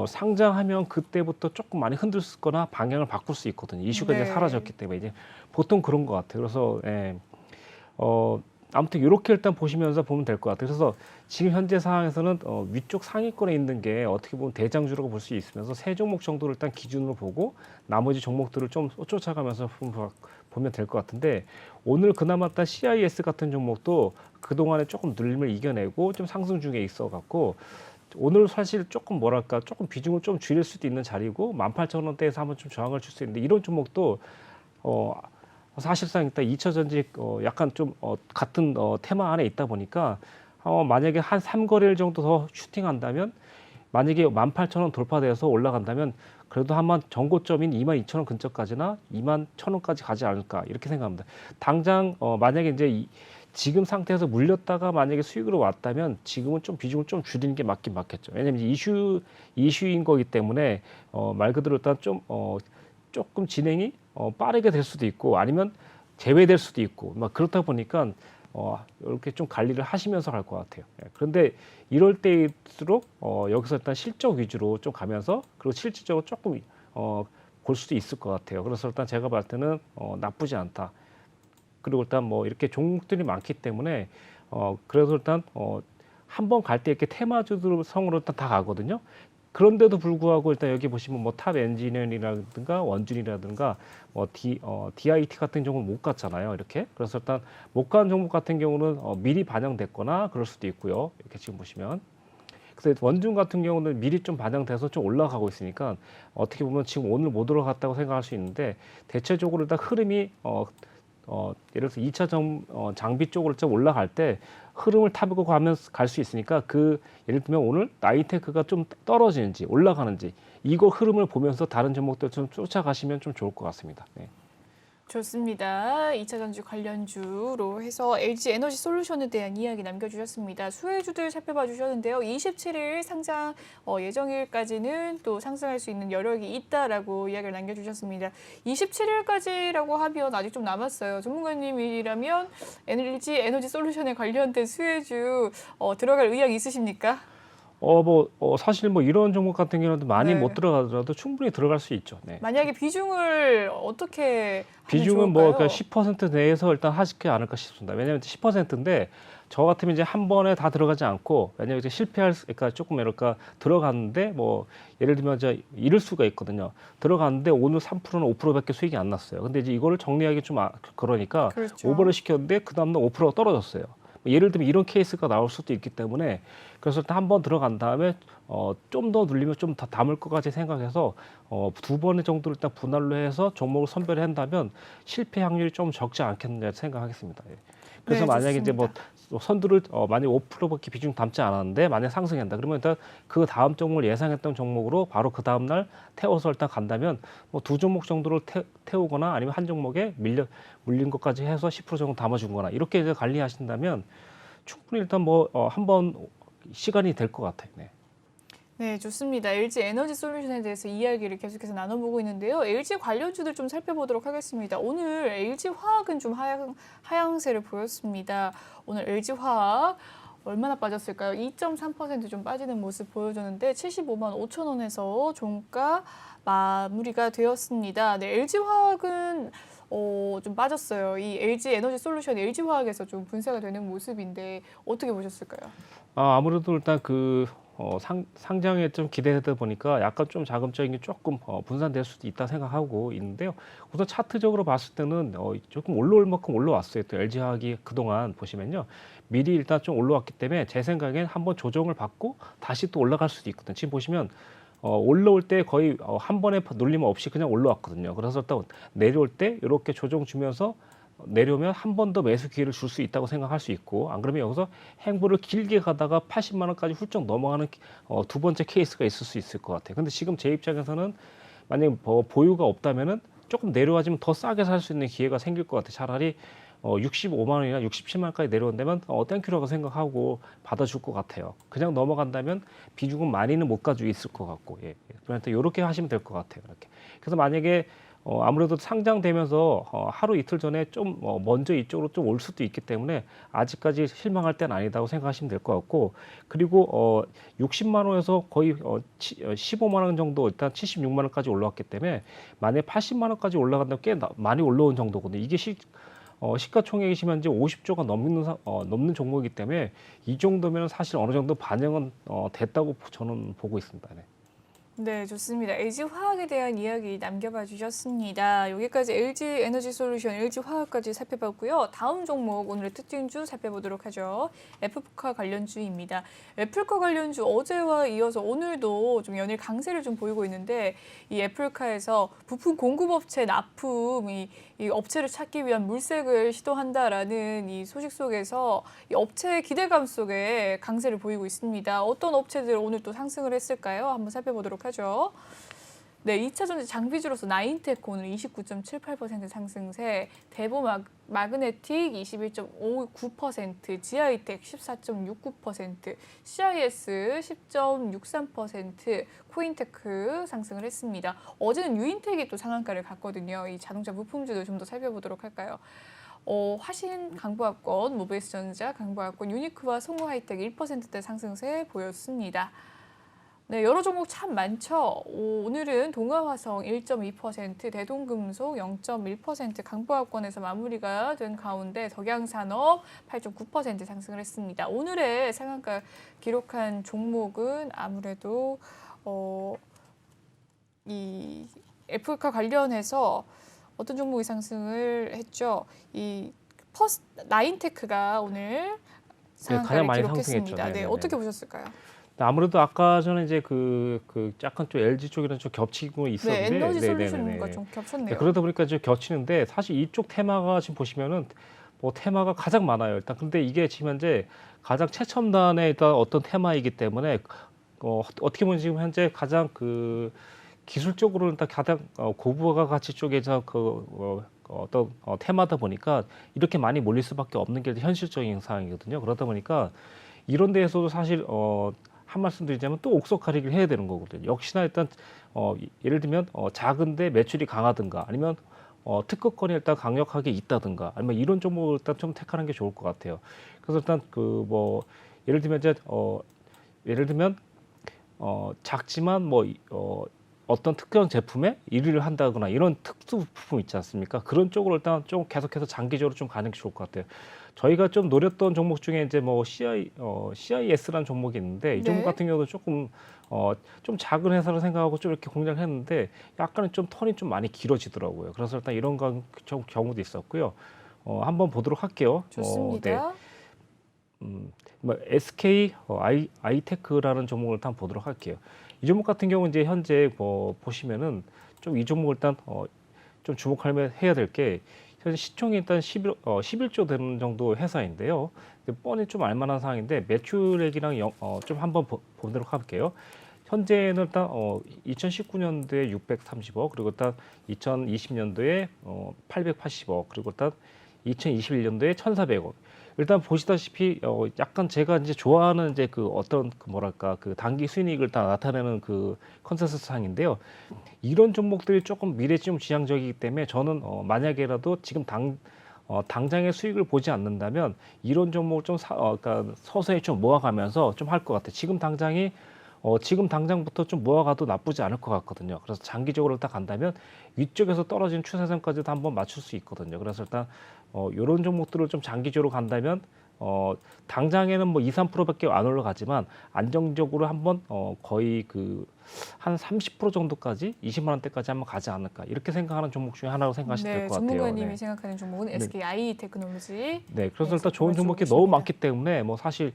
상장하면 그때부터 조금 많이 흔들거나 방향을 바꿀 수 있거든요. 이슈가 네. 이제 사라졌기 때문에 이제 보통 그런 것 같아요. 그래서 아무튼 이렇게 일단 보시면서 보면 될 것 같아요. 그래서 지금 현재 상황에서는 위쪽 상위권에 있는 게 어떻게 보면 대장주라고 볼 수 있으면서 세 종목 정도를 일단 기준으로 보고 나머지 종목들을 좀 쫓아가면서 보면 될 것 같은데 오늘 그나마 딱 CIS 같은 종목도 그동안에 조금 눌림을 이겨내고 좀 상승 중에 있어 갖고 오늘 사실 조금 뭐랄까 조금 비중을 좀 줄일 수도 있는 자리고 18,000원대에서 한번 좀 저항을 줄 수 있는데 이런 종목도 사실상 일단 2차 전지 약간 좀 같은 테마 안에 있다 보니까 만약에 한 3거래일 정도 더 슈팅한다면 만약에 18,000원 돌파돼서 올라간다면 그래도 한번 전고점인 22,000원 근처까지나 21,000원까지 가지 않을까 이렇게 생각합니다. 당장 만약에 이제 지금 상태에서 물렸다가 만약에 수익으로 왔다면 지금은 좀 비중을 좀 줄이는 게 맞긴 맞겠죠. 왜냐하면 이슈인 거기 때문에 말 그대로 일단 좀 조금 진행이 빠르게 될 수도 있고 아니면 제외될 수도 있고 막 그렇다 보니까 이렇게 좀 관리를 하시면서 갈 것 같아요. 그런데 이럴 때일수록 여기서 일단 실적 위주로 좀 가면서 그리고 실질적으로 조금 볼 수도 있을 것 같아요. 그래서 일단 제가 봤을 때는 나쁘지 않다. 그리고 일단 뭐 이렇게 종목들이 많기 때문에 그래서 일단 한 번 갈 때 이렇게 테마주들 성으로 일단 다 가거든요. 그런데도 불구하고 일단 여기 보시면 뭐 탑 엔지니어링이라든가 원준이라든가 뭐 DIT 같은 경우는 못 갔잖아요. 이렇게. 그래서 일단 못 간 종목 같은 경우는 미리 반영됐거나 그럴 수도 있고요. 이렇게 지금 보시면. 그래서 원준 같은 경우는 미리 좀 반영돼서 좀 올라가고 있으니까 어떻게 보면 지금 오늘 못 올라갔다고 생각할 수 있는데 대체적으로 일단 흐름이 예를 들어서 2차 장비 쪽으로 좀 올라갈 때 흐름을 타고 가면 갈 수 있으니까 예를 들면 오늘 나이테크가 좀 떨어지는지 올라가는지 이거 흐름을 보면서 다른 종목들 좀 쫓아가시면 좀 좋을 것 같습니다. 네. 좋습니다. 2차 전지 관련주로 해서 LG 에너지 솔루션에 대한 이야기 남겨주셨습니다. 수혜주들 살펴봐 주셨는데요. 27일 상장 예정일까지는 또 상승할 수 있는 여력이 있다라고 이야기를 남겨주셨습니다. 27일까지라고 하면 아직 좀 남았어요. 전문가님이라면 LG 에너지 솔루션에 관련된 수혜주 들어갈 의향이 있으십니까? 사실 뭐 이런 종목 같은 경우는 많이 네. 못 들어가더라도 충분히 들어갈 수 있죠. 네. 만약에 비중을 어떻게 하면 비중은 뭐 좋을까요? 그러니까 10% 내에서 일단 하시지 않을까 싶습니다. 왜냐하면 10%인데 저 같으면 이제 한 번에 다 들어가지 않고 왜냐하면 이제 그러니까 조금 이럴까 들어갔는데 뭐 예를 들면 이제 이럴 수가 있거든요. 들어갔는데 오늘 3%는 5%밖에 수익이 안 났어요. 근데 이제 이거를 정리하기 좀 그러니까 그렇죠. 오버를 시켰는데 그 다음날 5%가 떨어졌어요. 예를 들면 이런 케이스가 나올 수도 있기 때문에 그래서 일단 한 번 들어간 다음에 좀 더 눌리면 좀 더 담을 것까지 생각해서 두 번 정도를 일단 분할로 해서 종목을 선별한다면 실패 확률이 좀 적지 않겠느냐 생각하겠습니다. 예. 그래서 네, 만약에 이제 뭐 좋습니다. 선두를 만약 5%밖에 비중 담지 않았는데 만약 상승한다 그러면 일단 그 다음 종목을 예상했던 종목으로 바로 그 다음 날 태워서 일단 간다면 뭐 두 종목 정도를 태우거나 아니면 한 종목에 물린 것까지 해서 10% 정도 담아준거나 이렇게 이제 관리하신다면 충분히 일단 뭐 한번 시간이 될 것 같아요. 네. 네, 좋습니다. LG 에너지 솔루션에 대해서 이야기를 계속해서 나눠보고 있는데요. LG 관련주들 좀 살펴보도록 하겠습니다. 오늘 LG 화학은 좀 하향세를 보였습니다. 오늘 LG 화학 얼마나 빠졌을까요? 2.3% 좀 빠지는 모습 보여줬는데 75만 5천 원에서 종가 마무리가 되었습니다. 네, LG 화학은 좀 빠졌어요. 이 LG 에너지 솔루션 LG 화학에서 좀 분쇄가 되는 모습인데 어떻게 보셨을까요? 아무래도 일단 상장에 좀 기대되다 보니까 약간 좀 자금적인 게 조금 분산될 수도 있다 생각하고 있는데요. 우선 차트적으로 봤을 때는 조금 올라올 만큼 올라왔어요. 또 LG화학이 그동안 보시면요. 미리 일단 좀 올라왔기 때문에 제 생각엔 한번 조정을 받고 다시 또 올라갈 수도 있거든요. 지금 보시면 올라올 때 거의 한 번에 눌림 없이 그냥 올라왔거든요. 그래서 또 내려올 때 이렇게 조정 주면서 내려오면 한 번 더 매수 기회를 줄 수 있다고 생각할 수 있고 안 그러면 여기서 행보를 길게 가다가 80만 원까지 훌쩍 넘어가는 두 번째 케이스가 있을 수 있을 것 같아요. 근데 지금 제 입장에서는 만약에 보유가 없다면은 조금 내려와지면 더 싸게 살 수 있는 기회가 생길 것 같아요. 차라리 65만 원이나 67만 원까지 내려온다면 땡큐라고 생각하고 받아줄 것 같아요. 그냥 넘어간다면 비중은 많이는 못 가지고 있을 것 같고 예. 그러니까 이렇게 하시면 될 것 같아요. 이렇게. 그래서 만약에 아무래도 상장되면서 하루 이틀 전에 좀 먼저 이쪽으로 좀 올 수도 있기 때문에 아직까지 실망할 때는 아니다고 생각하시면 될 것 같고 그리고 60만 원에서 거의 15만 원 정도 일단 76만 원까지 올라왔기 때문에 만약에 80만 원까지 올라간다면 꽤 많이 올라온 정도거든요. 이게 시가총액이 현재 50조가 넘는 종목이기 때문에 이 정도면 사실 어느 정도 반영은 됐다고 저는 보고 있습니다. 네. 네, 좋습니다. LG 화학에 대한 이야기 남겨봐 주셨습니다. 여기까지 LG 에너지 솔루션, LG 화학까지 살펴봤고요. 다음 종목 오늘의 특징주 살펴보도록 하죠. 애플카 관련주입니다. 애플카 관련주 어제와 이어서 오늘도 좀 연일 강세를 좀 보이고 있는데 이 애플카에서 부품 공급업체 납품 이 업체를 찾기 위한 물색을 시도한다라는 이 소식 속에서 이 업체의 기대감 속에 강세를 보이고 있습니다. 어떤 업체들 오늘 또 상승을 했을까요? 한번 살펴보도록 하죠. 네, 2차 전지 장비주로서 나인테크 오늘 29.78% 상승세, 대보 마그네틱 21.59%, 지아이텍 14.69%, CIS 10.63%, 코인테크 상승을 했습니다. 어제는 유인텍이 또 상한가를 갔거든요. 이 자동차 부품주도 좀 더 살펴보도록 할까요? 화신 강보합권, 모비스전자 강보합권, 유니크와 송호하이텍 1%대 상승세 보였습니다. 네, 여러 종목 참 많죠. 오늘은 동아화성 1.2%, 대동금속 0.1%, 강보합권에서 마무리가 된 가운데 덕양산업 8.9% 상승을 했습니다. 오늘의 상한가 기록한 종목은 아무래도 이 애플과 관련해서 어떤 종목이 상승을 했죠? 이 퍼스트 나인테크가 오늘 가장 상한가를 많이 기록했습니다. 상승했죠. 네, 네네네. 어떻게 보셨을까요? 아무래도 아까 전에 이제 그 약간 좀 LG 쪽이랑 좀 겹치고 네, 있었는데, 에너지 네네네네. 솔루션과 좀 네, 겹쳤네요. 그러다 보니까 좀 겹치는데 사실 이쪽 테마가 지금 보시면은 뭐 테마가 가장 많아요. 일단 근데 이게 지금 현재 가장 최첨단의 일단 어떤 테마이기 때문에 어떻게 보면 지금 현재 가장 그 기술적으로 일단 가장 고부가 가치 쪽에서 어떤 테마다 보니까 이렇게 많이 몰릴 수밖에 없는 게 현실적인 상황이거든요. 그러다 보니까 이런 데에서도 사실 한 말씀 드리자면 또 옥석 가리기를 해야 되는 거거든요. 역시나 일단 예를 들면 작은데 매출이 강하든가 아니면 특허권이 일단 강력하게 있다든가 아니면 이런 종목을 일단 좀 택하는 게 좋을 것 같아요. 그래서 일단 그 뭐 예를 들면 이제 예를 들면 작지만 어떤 특정 제품에 1위를 한다거나 이런 특수 부품 있지 않습니까? 그런 쪽으로 일단 좀 계속해서 장기적으로 좀 가는 게 좋을 것 같아요. 저희가 좀 노렸던 종목 중에 이제 뭐 CIS라는 종목이 있는데 이 종목 네. 같은 경우도 조금 좀 작은 회사로 생각하고 좀 이렇게 공략을 했는데 약간은 좀 턴이 좀 많이 길어지더라고요. 그래서 일단 이런 경우도 있었고요. 한번 보도록 할게요. 네. 좋습니다. 뭐 SK 아이테크라는 종목을 일단 보도록 할게요. 이 종목 같은 경우 이제 현재 보시면은 좀 이 종목 일단 좀 주목하면 해야 될 게 현재 시총이 일단 11조 되는 정도 회사인데요. 뻔히 좀 알만한 상황인데 매출액이랑 좀 한번 보도록 할게요. 현재는 일단 2019년도에 630억 그리고 일단 2020년도에 880억 그리고 일단 2021년도에 1,400억. 일단 보시다시피 약간 제가 이제 좋아하는 이제 그 어떤 그 뭐랄까 그 단기 순이익을 다 나타내는 그 컨센서스 상인데요. 이런 종목들이 조금 미래 좀 지향적이기 때문에 저는 만약에라도 지금 당장의 수익을 보지 않는다면 이런 종목을 좀 그러니까 서서히 좀 모아가면서 좀 할 것 같아요. 지금 당장부터 좀 모아가도 나쁘지 않을 것 같거든요. 그래서 장기적으로 딱 간다면 위쪽에서 떨어진 추세선까지도 한번 맞출 수 있거든요. 그래서 일단 이런 종목들을 좀 장기적으로 간다면 당장에는 뭐 2, 3%밖에 안 올라가지만 안정적으로 한번 거의 그 한 30% 정도까지 20만 원대까지 한번 가지 않을까 이렇게 생각하는 종목 중에 하나로 생각하시면 될 네, 것 같아요. 전문가님이 네. 생각하는 종목은 SKI 테크놀로지. 네, 그래서 네, 일단 좋은 종목이 말씀해 너무 주십니다. 많기 때문에 뭐 사실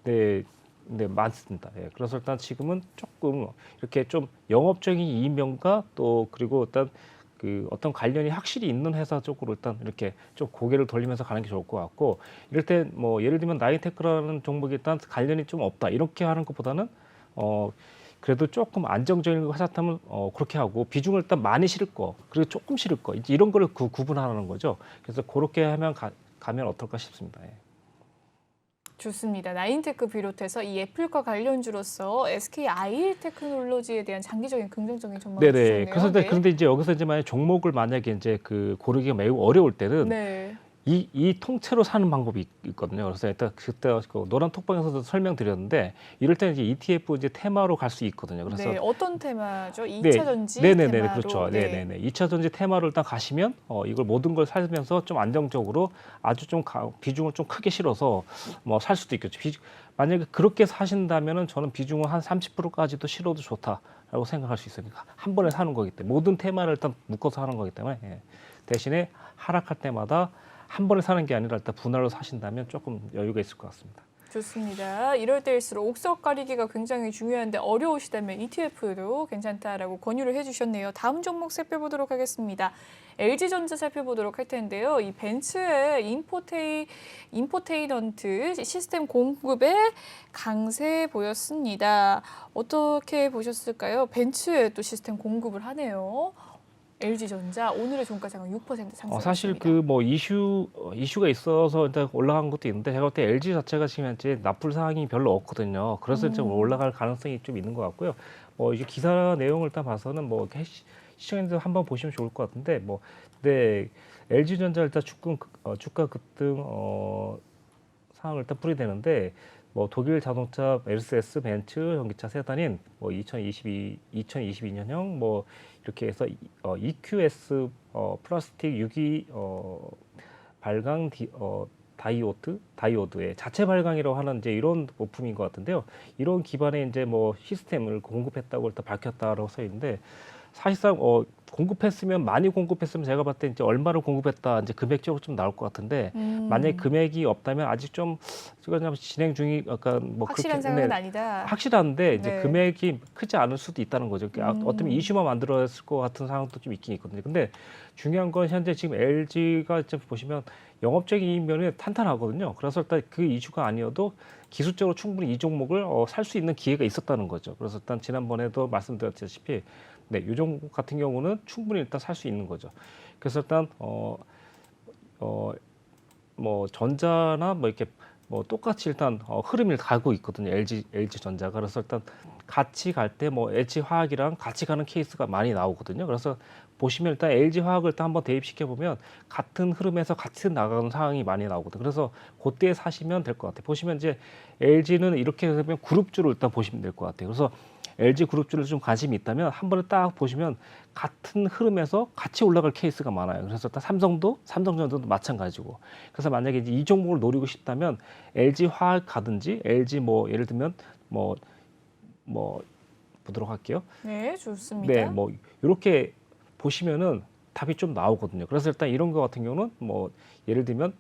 네, 네 많습니다. 예, 그래서 일단 지금은 조금 이렇게 좀 영업적인 이면과 또 그리고 일단 그 어떤 관련이 확실히 있는 회사 쪽으로 일단 이렇게 좀 고개를 돌리면서 가는 게 좋을 것 같고 이럴 때 뭐 예를 들면 나인테크라는 종목이 일단 관련이 좀 없다 이렇게 하는 것보다는 그래도 조금 안정적인 거 하셨다면 그렇게 하고 비중을 일단 많이 실을 거 그리고 조금 실을 거 이제 이런 거를 구분하는 거죠. 그래서 그렇게 하면 가면 어떨까 싶습니다. 예. 좋습니다. 나인테크 비롯해서 이 애플과 관련주로서 SKI 테크놀로지에 대한 장기적인 긍정적인 전망을 네네. 주셨네요. 그래서 네. 그런데 이제 여기서 이제 만약 종목을 만약에 이제 그 고르기가 매우 어려울 때는 네. 이 통째로 사는 방법이 있거든요. 그래서 일단 그때 그 노란 톡방에서도 설명드렸는데 이럴 때는 이제 ETF 이제 테마로 갈 수 있거든요. 그래서 네, 어떤 테마죠? 네, 2차 전지 네네네, 테마로. 그렇죠. 네. 네네네. 2차 전지 테마로 일단 가시면 이걸 모든 걸 살면서 좀 안정적으로 아주 좀 비중을 좀 크게 실어서 뭐 살 수도 있겠죠. 만약에 그렇게 사신다면은 저는 비중을 한 30%까지도 실어도 좋다라고 생각할 수 있으니까 한 번에 사는 거기 때문에 모든 테마를 일단 묶어서 하는 거기 때문에 대신에 하락할 때마다 한 번에 사는 게 아니라 일단 분할로 사신다면 조금 여유가 있을 것 같습니다. 좋습니다. 이럴 때일수록 옥석 가리기가 굉장히 중요한데 어려우시다면 ETF도 괜찮다라고 권유를 해주셨네요. 다음 종목 살펴보도록 하겠습니다. LG전자 살펴보도록 할 텐데요. 이 벤츠의 인포테인먼트 시스템 공급에 강세 보였습니다. 어떻게 보셨을까요? 벤츠에 또 시스템 공급을 하네요. LG전자 오늘의 종가상은 6% 상승했습니다. 사실 그 뭐 이슈가 있어서 일단 올라간 것도 있는데 제가 볼 때 LG 자체가 지금 현재 나쁠 사항이 별로 없거든요. 그래서 좀 올라갈 가능성이 좀 있는 것 같고요. 이제 기사 내용을 일단 봐서는 뭐 시청자들 한번 보시면 좋을 것 같은데 근데 LG전자 일단 주가 급등 상황을 일단 풀이되는데 뭐 독일 자동차 메르세데스 벤츠 전기차 세단인 뭐 2022년형 뭐 이렇게 해서 EQS 플라스틱 유기 발광 다이오드의 자체 발광이라고 하는 이제 이런 부품인 것 같은데요. 이런 기반의 이제 뭐 시스템을 공급했다고 일단 밝혔다라고 써 있는데 사실상 공급했으면 많이 공급했으면 제가 봤을 때 이제 얼마를 공급했다 이제 금액적으로 좀 나올 것 같은데 만약에 금액이 없다면 아직 좀 지금 진행 중이 약간 뭐 확실한 그렇게 상황은 아니다. 확실한데 이제 네. 금액이 크지 않을 수도 있다는 거죠. 어쩌면 이슈만 만들었을 것 같은 상황도 좀 있긴 있거든요. 근데 중요한 건 현재 지금 LG가 이제 보시면 영업적인 이익 면이 탄탄하거든요. 그래서 일단 그 이슈가 아니어도 기술적으로 충분히 이 종목을 살 수 있는 기회가 있었다는 거죠. 그래서 일단 지난번에도 말씀드렸다시피 네, 이 종목 같은 경우는 충분히 일단 살 수 있는 거죠. 그래서 일단 뭐 전자나 뭐 이렇게 뭐 똑같이 일단 흐름을 가고 있거든요. LG 전자가. 그래서 일단 같이 갈 때 뭐 LG 화학이랑 같이 가는 케이스가 많이 나오거든요. 그래서 보시면 일단 LG 화학을 일단 한번 대입시켜 보면 같은 흐름에서 같이 나가는 상황이 많이 나오거든요. 그래서 그때 사시면 될 것 같아요. 보시면 이제 LG는 이렇게 되면 그룹주로 일단 보시면 될 것 같아요. 그래서 LG 그룹주를 좀 관심이 있다면 한 번에 딱 보시면 같은 흐름에서 같이 올라갈 케이스가 많아요. 그래서 일단 삼성전자도 마찬가지고. 그래서 만약에 이제 이 종목을 노리고 싶다면 LG 화학 가든지 LG 뭐 예를 들면 뭐 보도록 할게요. 네, 좋습니다. 네, 뭐 이렇게 보시면은 답이 좀 나오거든요. 그래서 일단 이런 거 같은 경우는 뭐 예를 들면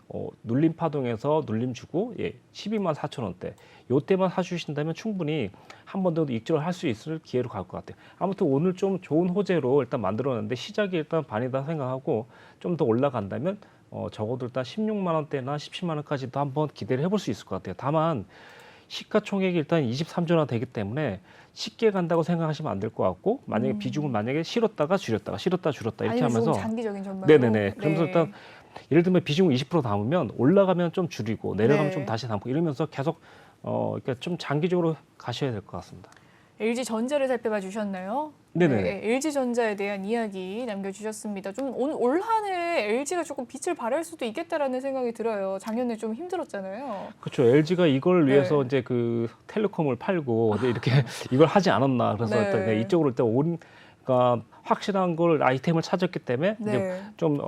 눌림 파동에서 눌림 주고 12만 4천 원대 요때만 사주신다면 충분히 한 번 더 익절을 할 수 있을 기회로 갈 것 같아요. 아무튼 오늘 좀 좋은 호재로 일단 만들어냈는데 시작이 일단 반이다 생각하고 좀 더 올라간다면 적어도 일단 16만 원대나 17만 원까지도 한번 기대를 해볼 수 있을 것 같아요. 다만 시가총액이 일단 23조나 되기 때문에 쉽게 간다고 생각하시면 안 될 것 같고 만약에 비중을 만약에 실었다가 줄였다 이렇게 아니면 하면서 조금 장기적인 전망으로. 네네네. 그러면서 일단 예를 들면 비중을 20% 담으면 올라가면 좀 줄이고 내려가면 네. 좀 다시 담고 이러면서 계속 그러니까 좀 장기적으로 가셔야 될 것 같습니다. LG 전자를 살펴봐 주셨나요? 네네네. 네, LG 전자에 대한 이야기 남겨주셨습니다. 좀 올 한해 LG가 조금 빛을 발할 수도 있겠다라는 생각이 들어요. 작년에 좀 힘들었잖아요. 그렇죠. LG가 이걸 위해서 네. 이제 그 텔레콤을 팔고 이제 이렇게 이걸 하지 않았나. 그래서 네. 일단 이쪽으로 일단 그러니까 확실한 걸 아이템을 찾았기 때문에 이제 네. 좀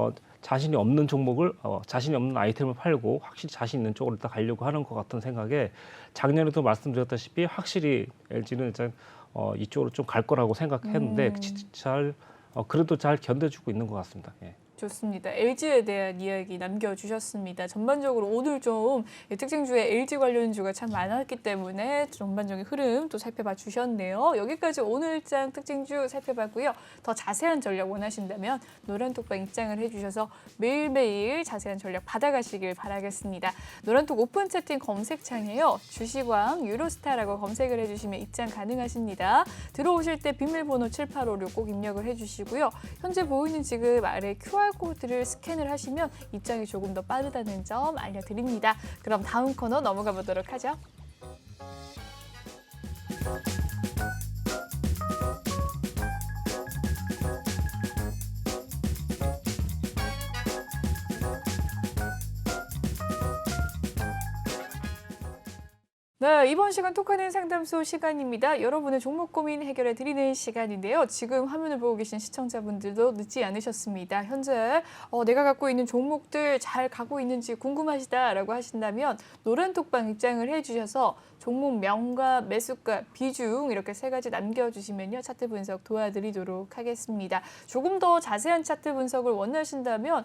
자신이 없는 종목을 자신이 없는 아이템을 팔고 확실히 자신 있는 쪽으로 일단 가려고 하는 것 같은 생각에 작년에도 말씀드렸다시피 확실히 LG는 일단 이쪽으로 좀 갈 거라고 생각했는데 잘 그래도 잘 견뎌주고 있는 것 같습니다. 예. 좋습니다. LG에 대한 이야기 남겨주셨습니다. 전반적으로 오늘 좀 특징주에 LG 관련주가 참 많았기 때문에 전반적인 흐름 또 살펴봐 주셨네요. 여기까지 오늘장 특징주 살펴봤고요. 더 자세한 전략 원하신다면 노란톡방 입장을 해주셔서 매일매일 자세한 전략 받아가시길 바라겠습니다. 노란톡 오픈 채팅 검색창에요. 주식왕 유로스타라고 검색을 해주시면 입장 가능하십니다. 들어오실 때 비밀번호 7856 꼭 입력을 해주시고요. 현재 보이는 지금 아래 QR코드를 스캔을 하시면 입장이 조금 더 빠르다는 점 알려드립니다. 그럼 다음 코너 넘어가 보도록 하죠. 네, 이번 시간 톡하는 상담소 시간입니다. 여러분의 종목 고민 해결해 드리는 시간인데요. 지금 화면을 보고 계신 시청자분들도 늦지 않으셨습니다. 현재 내가 갖고 있는 종목들 잘 가고 있는지 궁금하시다라고 하신다면 노란 톡방 입장을 해주셔서 종목 명과 매수가, 비중 이렇게 세 가지 남겨주시면요. 차트 분석 도와드리도록 하겠습니다. 조금 더 자세한 차트 분석을 원하신다면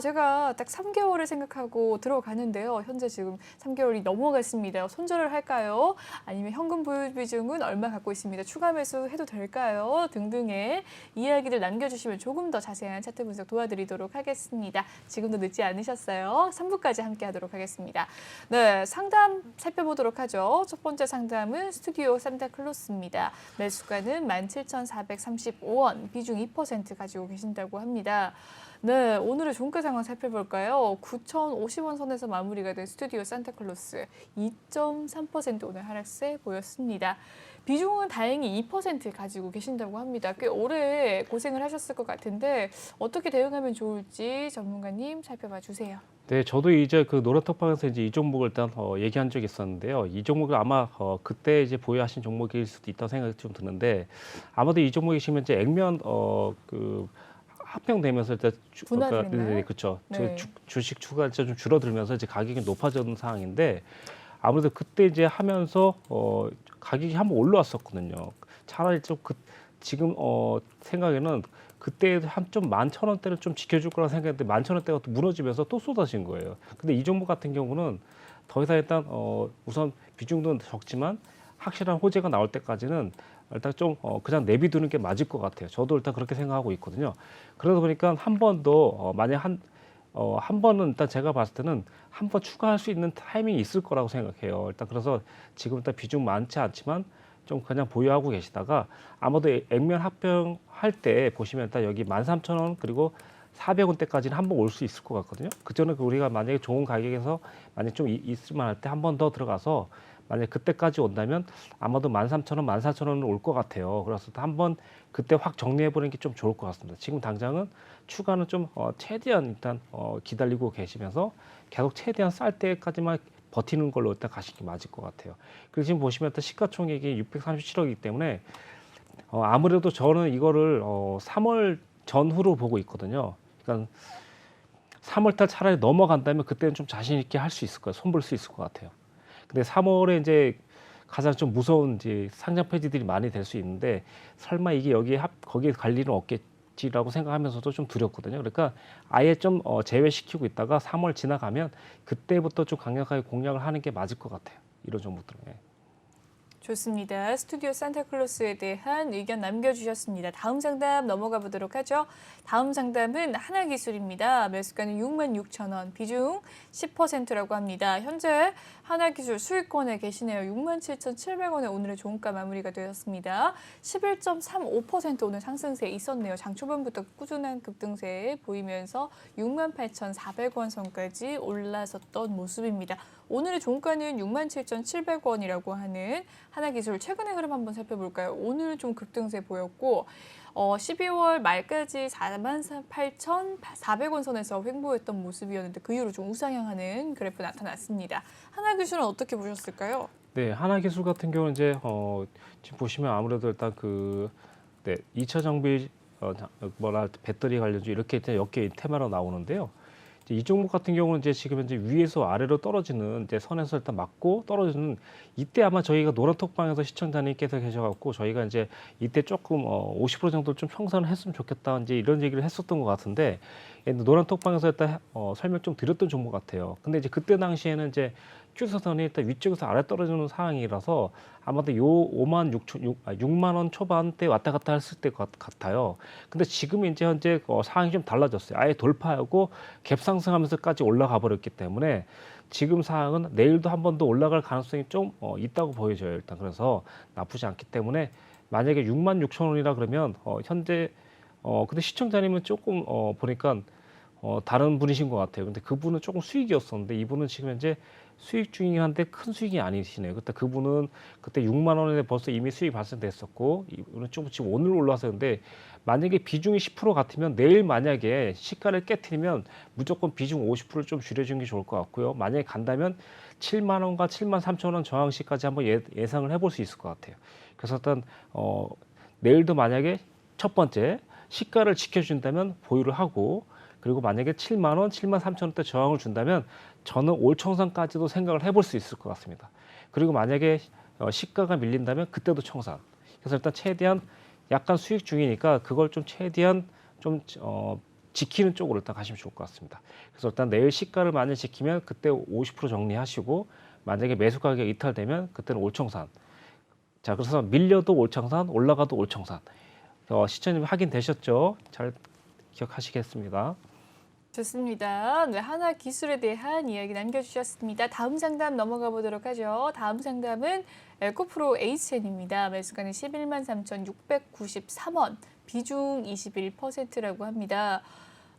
제가 딱 3개월을 생각하고 들어가는데요. 현재 지금 3개월이 넘어갔습니다. 손절을 할까요? 아니면 현금 보유 비중은 얼마 갖고 있습니다. 추가 매수해도 될까요? 등등의 이야기를 남겨주시면 조금 더 자세한 차트 분석 도와드리도록 하겠습니다. 지금도 늦지 않으셨어요. 3부까지 함께하도록 하겠습니다. 네, 상담 살펴보도록 하죠. 첫 번째 상담은 스튜디오 산타클로스입니다. 매수가는 17,435원, 비중 2% 가지고 계신다고 합니다. 네, 오늘의 종가 상황 살펴볼까요? 9,050원 선에서 마무리가 된 스튜디오 산타클로스 2.3% 오늘 하락세 보였습니다. 비중은 다행히 2% 가지고 계신다고 합니다. 꽤 오래 고생을 하셨을 것 같은데 어떻게 대응하면 좋을지 전문가님 살펴봐 주세요. 네, 저도 이제 그 노란톡방에서 이제 이 종목을 일단 얘기한 적이 있었는데요. 이 종목을 아마 그때 이제 보유하신 종목일 수도 있다고 생각이 좀 드는데 아마도 이 종목이시면 이제 액면 그 합병되면서 일단 분할을 했나요? 네, 그렇죠. 네. 주식 추가 좀 줄어들면서 이제 가격이 높아졌는 상황인데 아무래도 그때 이제 하면서 가격이 한번 올라왔었거든요. 차라리 지금 생각에는 그때 한 좀 11,000원대를 좀 지켜줄 거라 생각했는데 11,000원대가 또 무너지면서 또 쏟아진 거예요. 근데 이 종목 같은 경우는 더 이상 일단 우선 비중도 적지만 확실한 호재가 나올 때까지는 일단 좀 그냥 내비두는 게 맞을 것 같아요. 저도 일단 그렇게 생각하고 있거든요. 그러다 보니까 한 번 더 만약 한 번은 일단 제가 봤을 때는 한 번 추가할 수 있는 타이밍이 있을 거라고 생각해요. 일단 그래서 지금 일단 비중 많지 않지만 좀 그냥 보유하고 계시다가 아마도 액면 합병할 때 보시면 일단 여기 13,000원 그리고 400원대까지는 한번 올 수 있을 것 같거든요. 그전에 우리가 만약에 좋은 가격에서 만약 좀 있을 만할 때 한 번 더 들어가서 만약 그때까지 온다면 아마도 13,000원, 14,000원은 올 것 같아요. 그래서 한번 그때 확 정리해 보는 게 좀 좋을 것 같습니다. 지금 당장은 추가는 좀 최대한 일단 기다리고 계시면서 계속 최대한 쌀 때까지만 버티는 걸로 일단 가시는 게 맞을 것 같아요. 그리고 지금 보시면 일단 시가총액이 637억이기 때문에 아무래도 저는 이거를 3월 전후로 보고 있거든요. 그러니까 3월달 차라리 넘어간다면 그때는 좀 자신 있게 할 수 있을 거예요. 손볼 수 있을 것 같아요. 근데 3월에 이제 가장 좀 무서운 이제 상장 폐지들이 많이 될 수 있는데 설마 이게 거기에 갈 일은 없겠지라고 생각하면서도 좀 두렵거든요. 그러니까 아예 좀 제외시키고 있다가 3월 지나가면 그때부터 좀 강력하게 공략을 하는 게 맞을 것 같아요. 이런 종목들은. 예. 좋습니다. 스튜디오 산타클로스에 대한 의견 남겨주셨습니다. 다음 상담 넘어가 보도록 하죠. 다음 상담은 하나기술입니다. 매수가는 66,000원, 비중 10%라고 합니다. 현재 하나기술 수익권에 계시네요. 67,700원에 오늘의 종가 마무리가 되었습니다. 11.35% 오늘 상승세 있었네요. 장 초반부터 꾸준한 급등세 보이면서 68,400원 선까지 올라섰던 모습입니다. 오늘의 종가는 67,700원이라고 하는 하나기술 최근의 흐름 한번 살펴볼까요? 오늘 좀 급등세 보였고 12월 말까지 48,400원 선에서 횡보했던 모습이었는데 그 이후로 좀 우상향하는 그래프 나타났습니다. 하나기술은 어떻게 보셨을까요? 네, 하나기술 같은 경우는 이제 지금 보시면 아무래도 일단 2차 정비 배터리 관련주 이렇게 일단 엮여 테마로 나오는데요. 이제 이 종목 같은 경우는 이제 지금 현재 위에서 아래로 떨어지는 이제 선에서 일단 맞고 떨어지는 이때 아마 저희가 노란톡방에서 시청자님께서 계셔갖고 저희가 이제 이때 조금 50% 정도 좀 형성을 했으면 좋겠다 이제 이런 얘기를 했었던 것 같은데 노란톡방에서 일단 설명 좀 드렸던 종목 같아요. 근데 이제 그때 당시에는 이제 추세선이 일단 위쪽에서 아래 떨어지는 상황이라서 아마도 요 6만 원 초반대 왔다 갔다 했을 때 같아요. 근데 지금 이제 현재 상황이 좀 달라졌어요. 아예 돌파하고 갭 상승하면서까지 올라가 버렸기 때문에 지금 상황은 내일도 한 번 더 올라갈 가능성이 좀 있다고 보여져요. 일단 그래서 나쁘지 않기 때문에 만약에 66,000원이라 그러면 현재 근데 시청자님은 조금 보니까 다른 분이신 것 같아요. 근데 그분은 조금 수익이었었는데 이분은 지금 현재 수익 중이긴 한데 큰 수익이 아니시네요. 그분은 그때 6만 원에 벌써 이미 수익이 발생됐었고 이분은 좀 지금 오늘 올라와서 근데 만약에 비중이 10% 같으면 내일 만약에 시가를 깨트리면 무조건 비중 50%를 좀 줄여주는 게 좋을 것 같고요. 만약에 간다면 7만 원과 7만 3천 원 저항시까지 한번 예상을 해볼 수 있을 것 같아요. 그래서 일단 내일도 만약에 첫 번째 시가를 지켜준다면 보유를 하고 그리고 만약에 7만 원, 7만 3천 원대 저항을 준다면 저는 올 청산까지도 생각을 해볼 수 있을 것 같습니다. 그리고 만약에 시가가 밀린다면 그때도 청산. 그래서 일단 최대한 약간 수익 중이니까 그걸 좀 최대한 좀 지키는 쪽으로 일단 가시면 좋을 것 같습니다. 그래서 일단 내일 시가를 만약 지키면 그때 50% 정리하시고 만약에 매수 가격 이탈되면 그때는 올 청산. 자, 그래서 밀려도 올 청산, 올라가도 올 청산. 시청님 확인되셨죠? 잘 기억하시겠습니다. 좋습니다. 네, 하나기술에 대한 이야기 남겨주셨습니다. 다음 상담 넘어가 보도록 하죠. 다음 상담은 에코프로 HN입니다. 매수가는 113,693원, 비중 21%라고 합니다.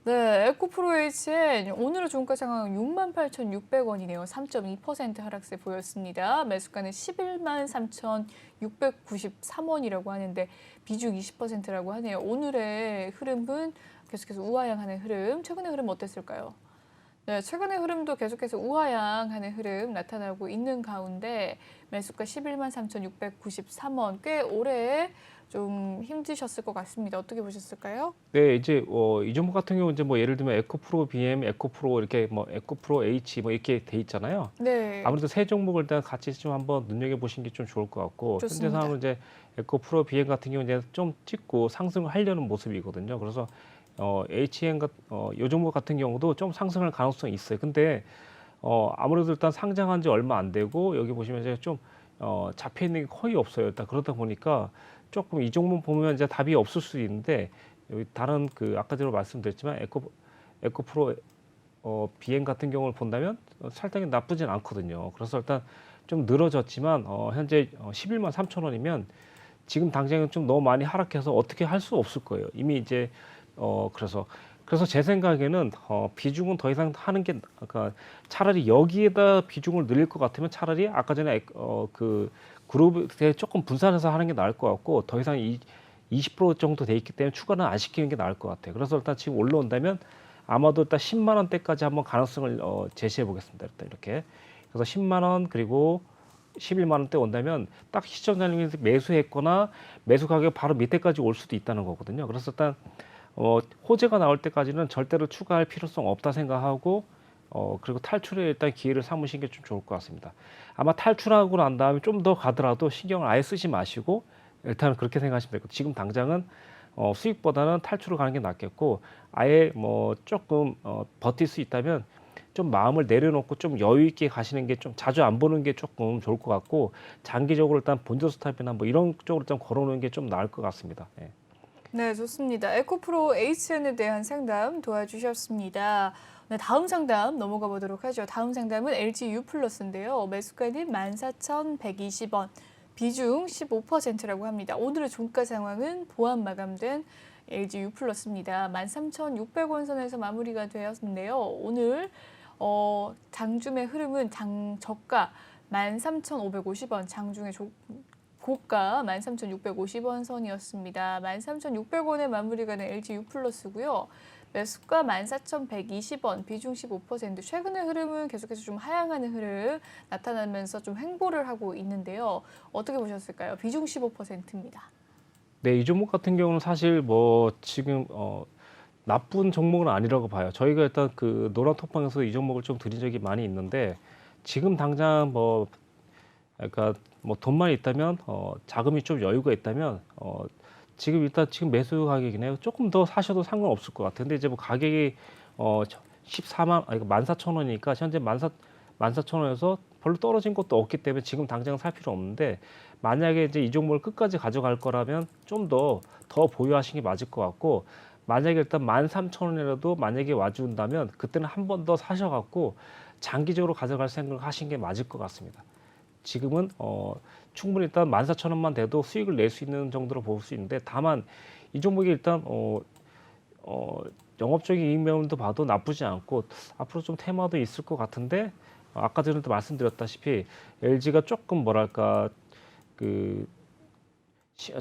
네, 에코프로 HN 오늘의 종가 상황 68,600원이네요. 3.2% 하락세 보였습니다. 매수가는 113,693원이라고 하는데 비중 20%라고 하네요. 오늘의 흐름은 계속해서 우하향하는 흐름. 최근의 흐름 어땠을까요? 네, 최근의 흐름도 계속해서 우하향하는 흐름 나타나고 있는 가운데 매수가 113,693원 꽤 오래 좀 힘드셨을 것 같습니다. 어떻게 보셨을까요? 네, 이제 이 종목 같은 경우 이제 뭐 예를 들면 에코프로 BM, 에코프로 이렇게 뭐 에코프로 H 뭐 이렇게 돼 있잖아요. 네, 아무래도 세 종목을 일단 같이 좀 한번 눈여겨 보신 게 좀 좋을 것 같고 현재 좋습니다. 상황은 이제 에코프로 BM 같은 경우 이제 좀 찍고 상승을 하려는 모습이거든요. 그래서 HN 요 종목 같은 경우도 좀 상승할 가능성이 있어요. 근데 아무래도 일단 상장한 지 얼마 안 되고 여기 보시면 이제 좀 잡혀 있는 게 거의 없어요. 일단 그러다 보니까 조금 이 종목 보면 이제 답이 없을 수 있는데 여기 다른 그 아까 전에 말씀드렸지만 에코프로 비행 같은 경우를 본다면 살짝이 나쁘진 않거든요. 그래서 일단 좀 늘어졌지만 현재 11만 3천 원이면 지금 당장은 좀 너무 많이 하락해서 어떻게 할 수 없을 거예요. 이미 이제 그래서 제 생각에는 비중은 더 이상 하는 게 그러니까 차라리 여기에다 비중을 늘릴 것 같으면 차라리 아까 전에 그 그룹에 조금 분산해서 하는 게 나을 것 같고 더 이상 20% 정도 돼 있기 때문에 추가는 안 시키는 게 나을 것 같아요. 그래서 일단 지금 올라온다면 아마도 일단 10만 원대까지 한번 가능성을 제시해 보겠습니다. 일단 이렇게 그래서 10만 원 그리고 11만 원대 온다면 딱 시청자님이 매수했거나 매수 가격 바로 밑에까지 올 수도 있다는 거거든요. 그래서 일단 호재가 나올 때까지는 절대로 추가할 필요성 없다 생각하고 그리고 탈출에 일단 기회를 삼으시는 게 좀 좋을 것 같습니다. 아마 탈출하고 난 다음에 좀 더 가더라도 신경을 아예 쓰지 마시고 일단은 그렇게 생각하시면 될 것 같아요. 지금 당장은 수익보다는 탈출을 가는 게 낫겠고 아예 뭐 조금 버틸 수 있다면 좀 마음을 내려놓고 좀 여유 있게 가시는 게 좀 자주 안 보는 게 조금 좋을 것 같고 장기적으로 일단 본전 스탑이나 뭐 이런 쪽으로 좀 걸어놓는 게 좀 나을 것 같습니다. 예. 네, 좋습니다. 에코프로 HN에 대한 상담 도와주셨습니다. 네, 다음 상담 넘어가 보도록 하죠. 다음 상담은 LG U+인데요. 매수가는 14,120원, 비중 15%라고 합니다. 오늘의 종가 상황은 보합 마감된 LG U+입니다. 13,600원 선에서 마무리가 되었는데요. 오늘 장중의 흐름은 저가 13,550원, 장중의 고가 13,650원 선이었습니다. 13,600원에 마무리가 된 LG U+고요. 매수가 14,120원, 비중 15%. 최근의 흐름은 계속해서 좀 하향하는 흐름 나타나면서 좀 횡보를 하고 있는데요. 어떻게 보셨을까요? 비중 15%입니다. 네, 이 종목 같은 경우는 사실 뭐 지금 나쁜 종목은 아니라고 봐요. 저희가 일단 그 노란 톡방에서 이 종목을 좀 드린 적이 많이 있는데 지금 당장 뭐 그러니까 뭐 돈만 있다면 자금이 좀 여유가 있다면 지금 일단 지금 매수 가격이네요. 조금 더 사셔도 상관없을 것 같아요. 근데 이제 뭐 가격이 14만 아니 14,000원이니까 현재 14,000원에서 별로 떨어진 것도 없기 때문에 지금 당장 살 필요 없는데 만약에 이제 이 종목을 끝까지 가져갈 거라면 좀 더 보유하시는 게 맞을 것 같고 만약에 일단 13,000원이라도 만약에 와준다면 그때는 한 번 더 사셔갖고 장기적으로 가져갈 생각을 하시는 게 맞을 것 같습니다. 지금은 충분히 일단 14,000원만 돼도 수익을 낼 수 있는 정도로 볼 수 있는데 다만 이 종목이 일단 영업적인 이익 매물도 봐도 나쁘지 않고 앞으로 좀 테마도 있을 것 같은데 아까 전에도 말씀드렸다시피 LG가 조금 뭐랄까 그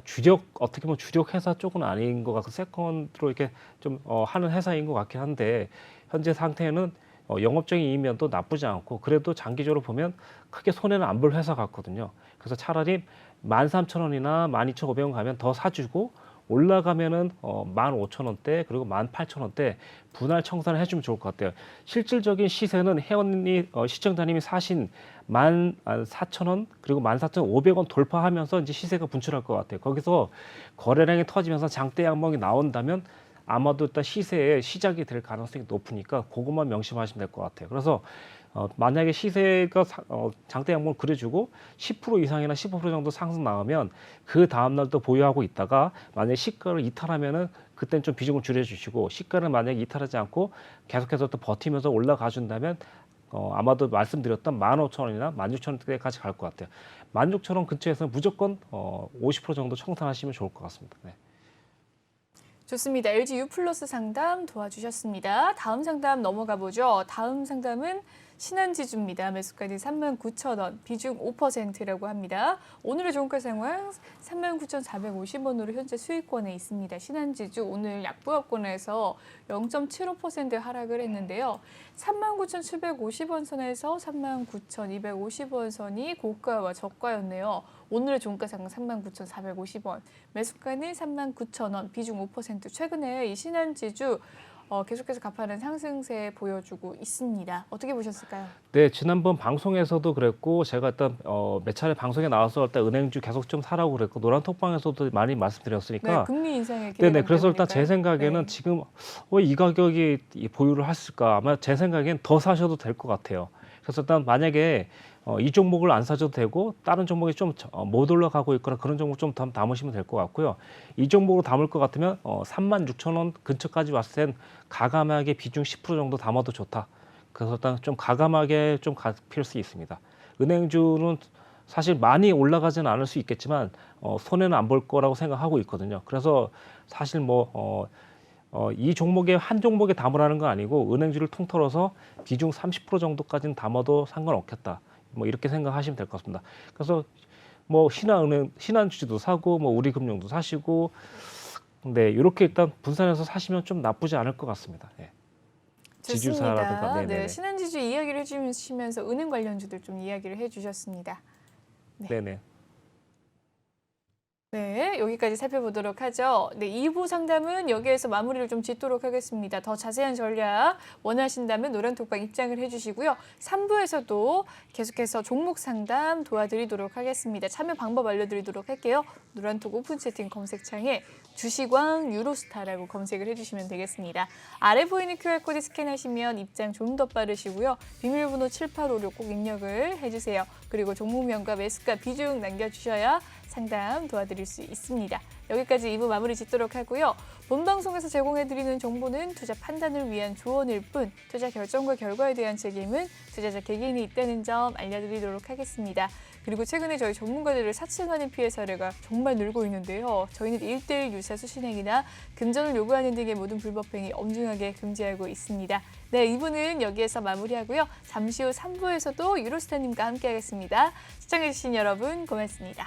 주력 어떻게 보면 주력 회사 쪽은 아닌 것 같고 세컨드로 이렇게 좀 하는 회사인 것 같긴 한데 현재 상태는 영업적인 이면도 나쁘지 않고 그래도 장기적으로 보면 크게 손해는 안 볼 회사 같거든요. 그래서 차라리 13,000원이나 12,500원 가면 더 사주고 올라가면은 15,000원대 그리고 18,000원대 분할 청산을 해주면 좋을 것 같아요. 실질적인 시세는 회원이 시청자님이 사신 14,000원 그리고 14,500원 돌파하면서 이제 시세가 분출할 것 같아요. 거기서 거래량이 터지면서 장대 양봉이 나온다면 아마도 일단 시세의 시작이 될 가능성이 높으니까 그것만 명심하시면 될 것 같아요. 그래서 만약에 시세가 장대 양봉을 그려주고 10% 이상이나 15% 정도 상승 나오면 그 다음날 또 보유하고 있다가 만약에 시가를 이탈하면은 그때는 좀 비중을 줄여주시고 시가를 만약에 이탈하지 않고 계속해서 또 버티면서 올라가 준다면 아마도 말씀드렸던 15,000원이나 16,000원대까지 갈 것 같아요. 16,000원 근처에서는 무조건 50% 정도 청산하시면 좋을 것 같습니다. 네. 좋습니다. LG U+ 상담 도와주셨습니다. 다음 상담 넘어가 보죠. 다음 상담은 신한지주입니다. 매수가는 39,000원, 비중 5%라고 합니다. 오늘의 종가 상황 39,450원으로 현재 수익권에 있습니다. 신한지주 오늘 약보합권에서 0.75% 하락을 했는데요. 39,750원 선에서 39,250원 선이 고가와 저가였네요. 오늘의 종가 상황 39,450원, 매수가는 39,000원, 비중 5%. 최근에 이 신한지주 계속해서 가파른 상승세 보여주고 있습니다. 어떻게 보셨을까요? 네, 지난번 방송에서도 그랬고 제가 일단 몇 차례 방송에 나와서 일단 은행주 계속 좀 사라고 그랬고 노란톡방에서도 많이 말씀드렸으니까 네, 금리 인상에 네네. 그래서 일단 제 생각에는 네. 지금 왜 이 가격이 보유를 했을까? 아마 제 생각엔 더 사셔도 될 것 같아요. 그래서 일단 만약에 이 종목을 안 사셔도 되고 다른 종목이 좀 못 올라가고 있거나 그런 종목 좀 담으시면 될 것 같고요. 이 종목으로 담을 것 같으면 36,000원 근처까지 왔을 땐 가감하게 비중 10% 정도 담아도 좋다. 그래서 일단 좀 가감하게 좀 필 수 있습니다. 은행주는 사실 많이 올라가지는 않을 수 있겠지만 손해는 안 볼 거라고 생각하고 있거든요. 그래서 사실 이 종목에 한 종목에 담으라는 건 아니고 은행주를 통틀어서 비중 30% 정도까지는 담아도 상관없겠다. 이렇게 생각하시면 될 것 같습니다. 그래서 신한주도 사고 우리금융도 사시고 네, 이렇게 일단 분산해서 사시면 좀 나쁘지 않을 것 같습니다. 네. 지주사라든가 좋습니다. 네, 신한지주 이야기를 해주시면서 은행 관련주들 좀 이야기를 해주셨습니다. 네. 네네. 네, 여기까지 살펴보도록 하죠. 네, 2부 상담은 여기에서 마무리를 좀 짓도록 하겠습니다. 더 자세한 전략 원하신다면 노란톡방 입장을 해주시고요. 3부에서도 계속해서 종목 상담 도와드리도록 하겠습니다. 참여 방법 알려드리도록 할게요. 노란톡 오픈 채팅 검색창에 주시광 유로스타라고 검색을 해주시면 되겠습니다. 아래 보이는 QR코드 스캔하시면 입장 좀 더 빠르시고요. 비밀번호 7856 꼭 입력을 해주세요. 그리고 종목명과 매수가 비중 남겨주셔야 상담 도와드릴 수 있습니다. 여기까지 2부 마무리 짓도록 하고요. 본 방송에서 제공해드리는 정보는 투자 판단을 위한 조언일 뿐 투자 결정과 결과에 대한 책임은 투자자 개개인이 있다는 점 알려드리도록 하겠습니다. 그리고 최근에 저희 전문가들을 사칭하는 피해 사례가 정말 늘고 있는데요. 저희는 1:1 유사 수신행위나 금전을 요구하는 등의 모든 불법행위 엄중하게 금지하고 있습니다. 네, 2부는 여기에서 마무리하고요. 잠시 후 3부에서도 유로스타님과 함께하겠습니다. 시청해주신 여러분 고맙습니다.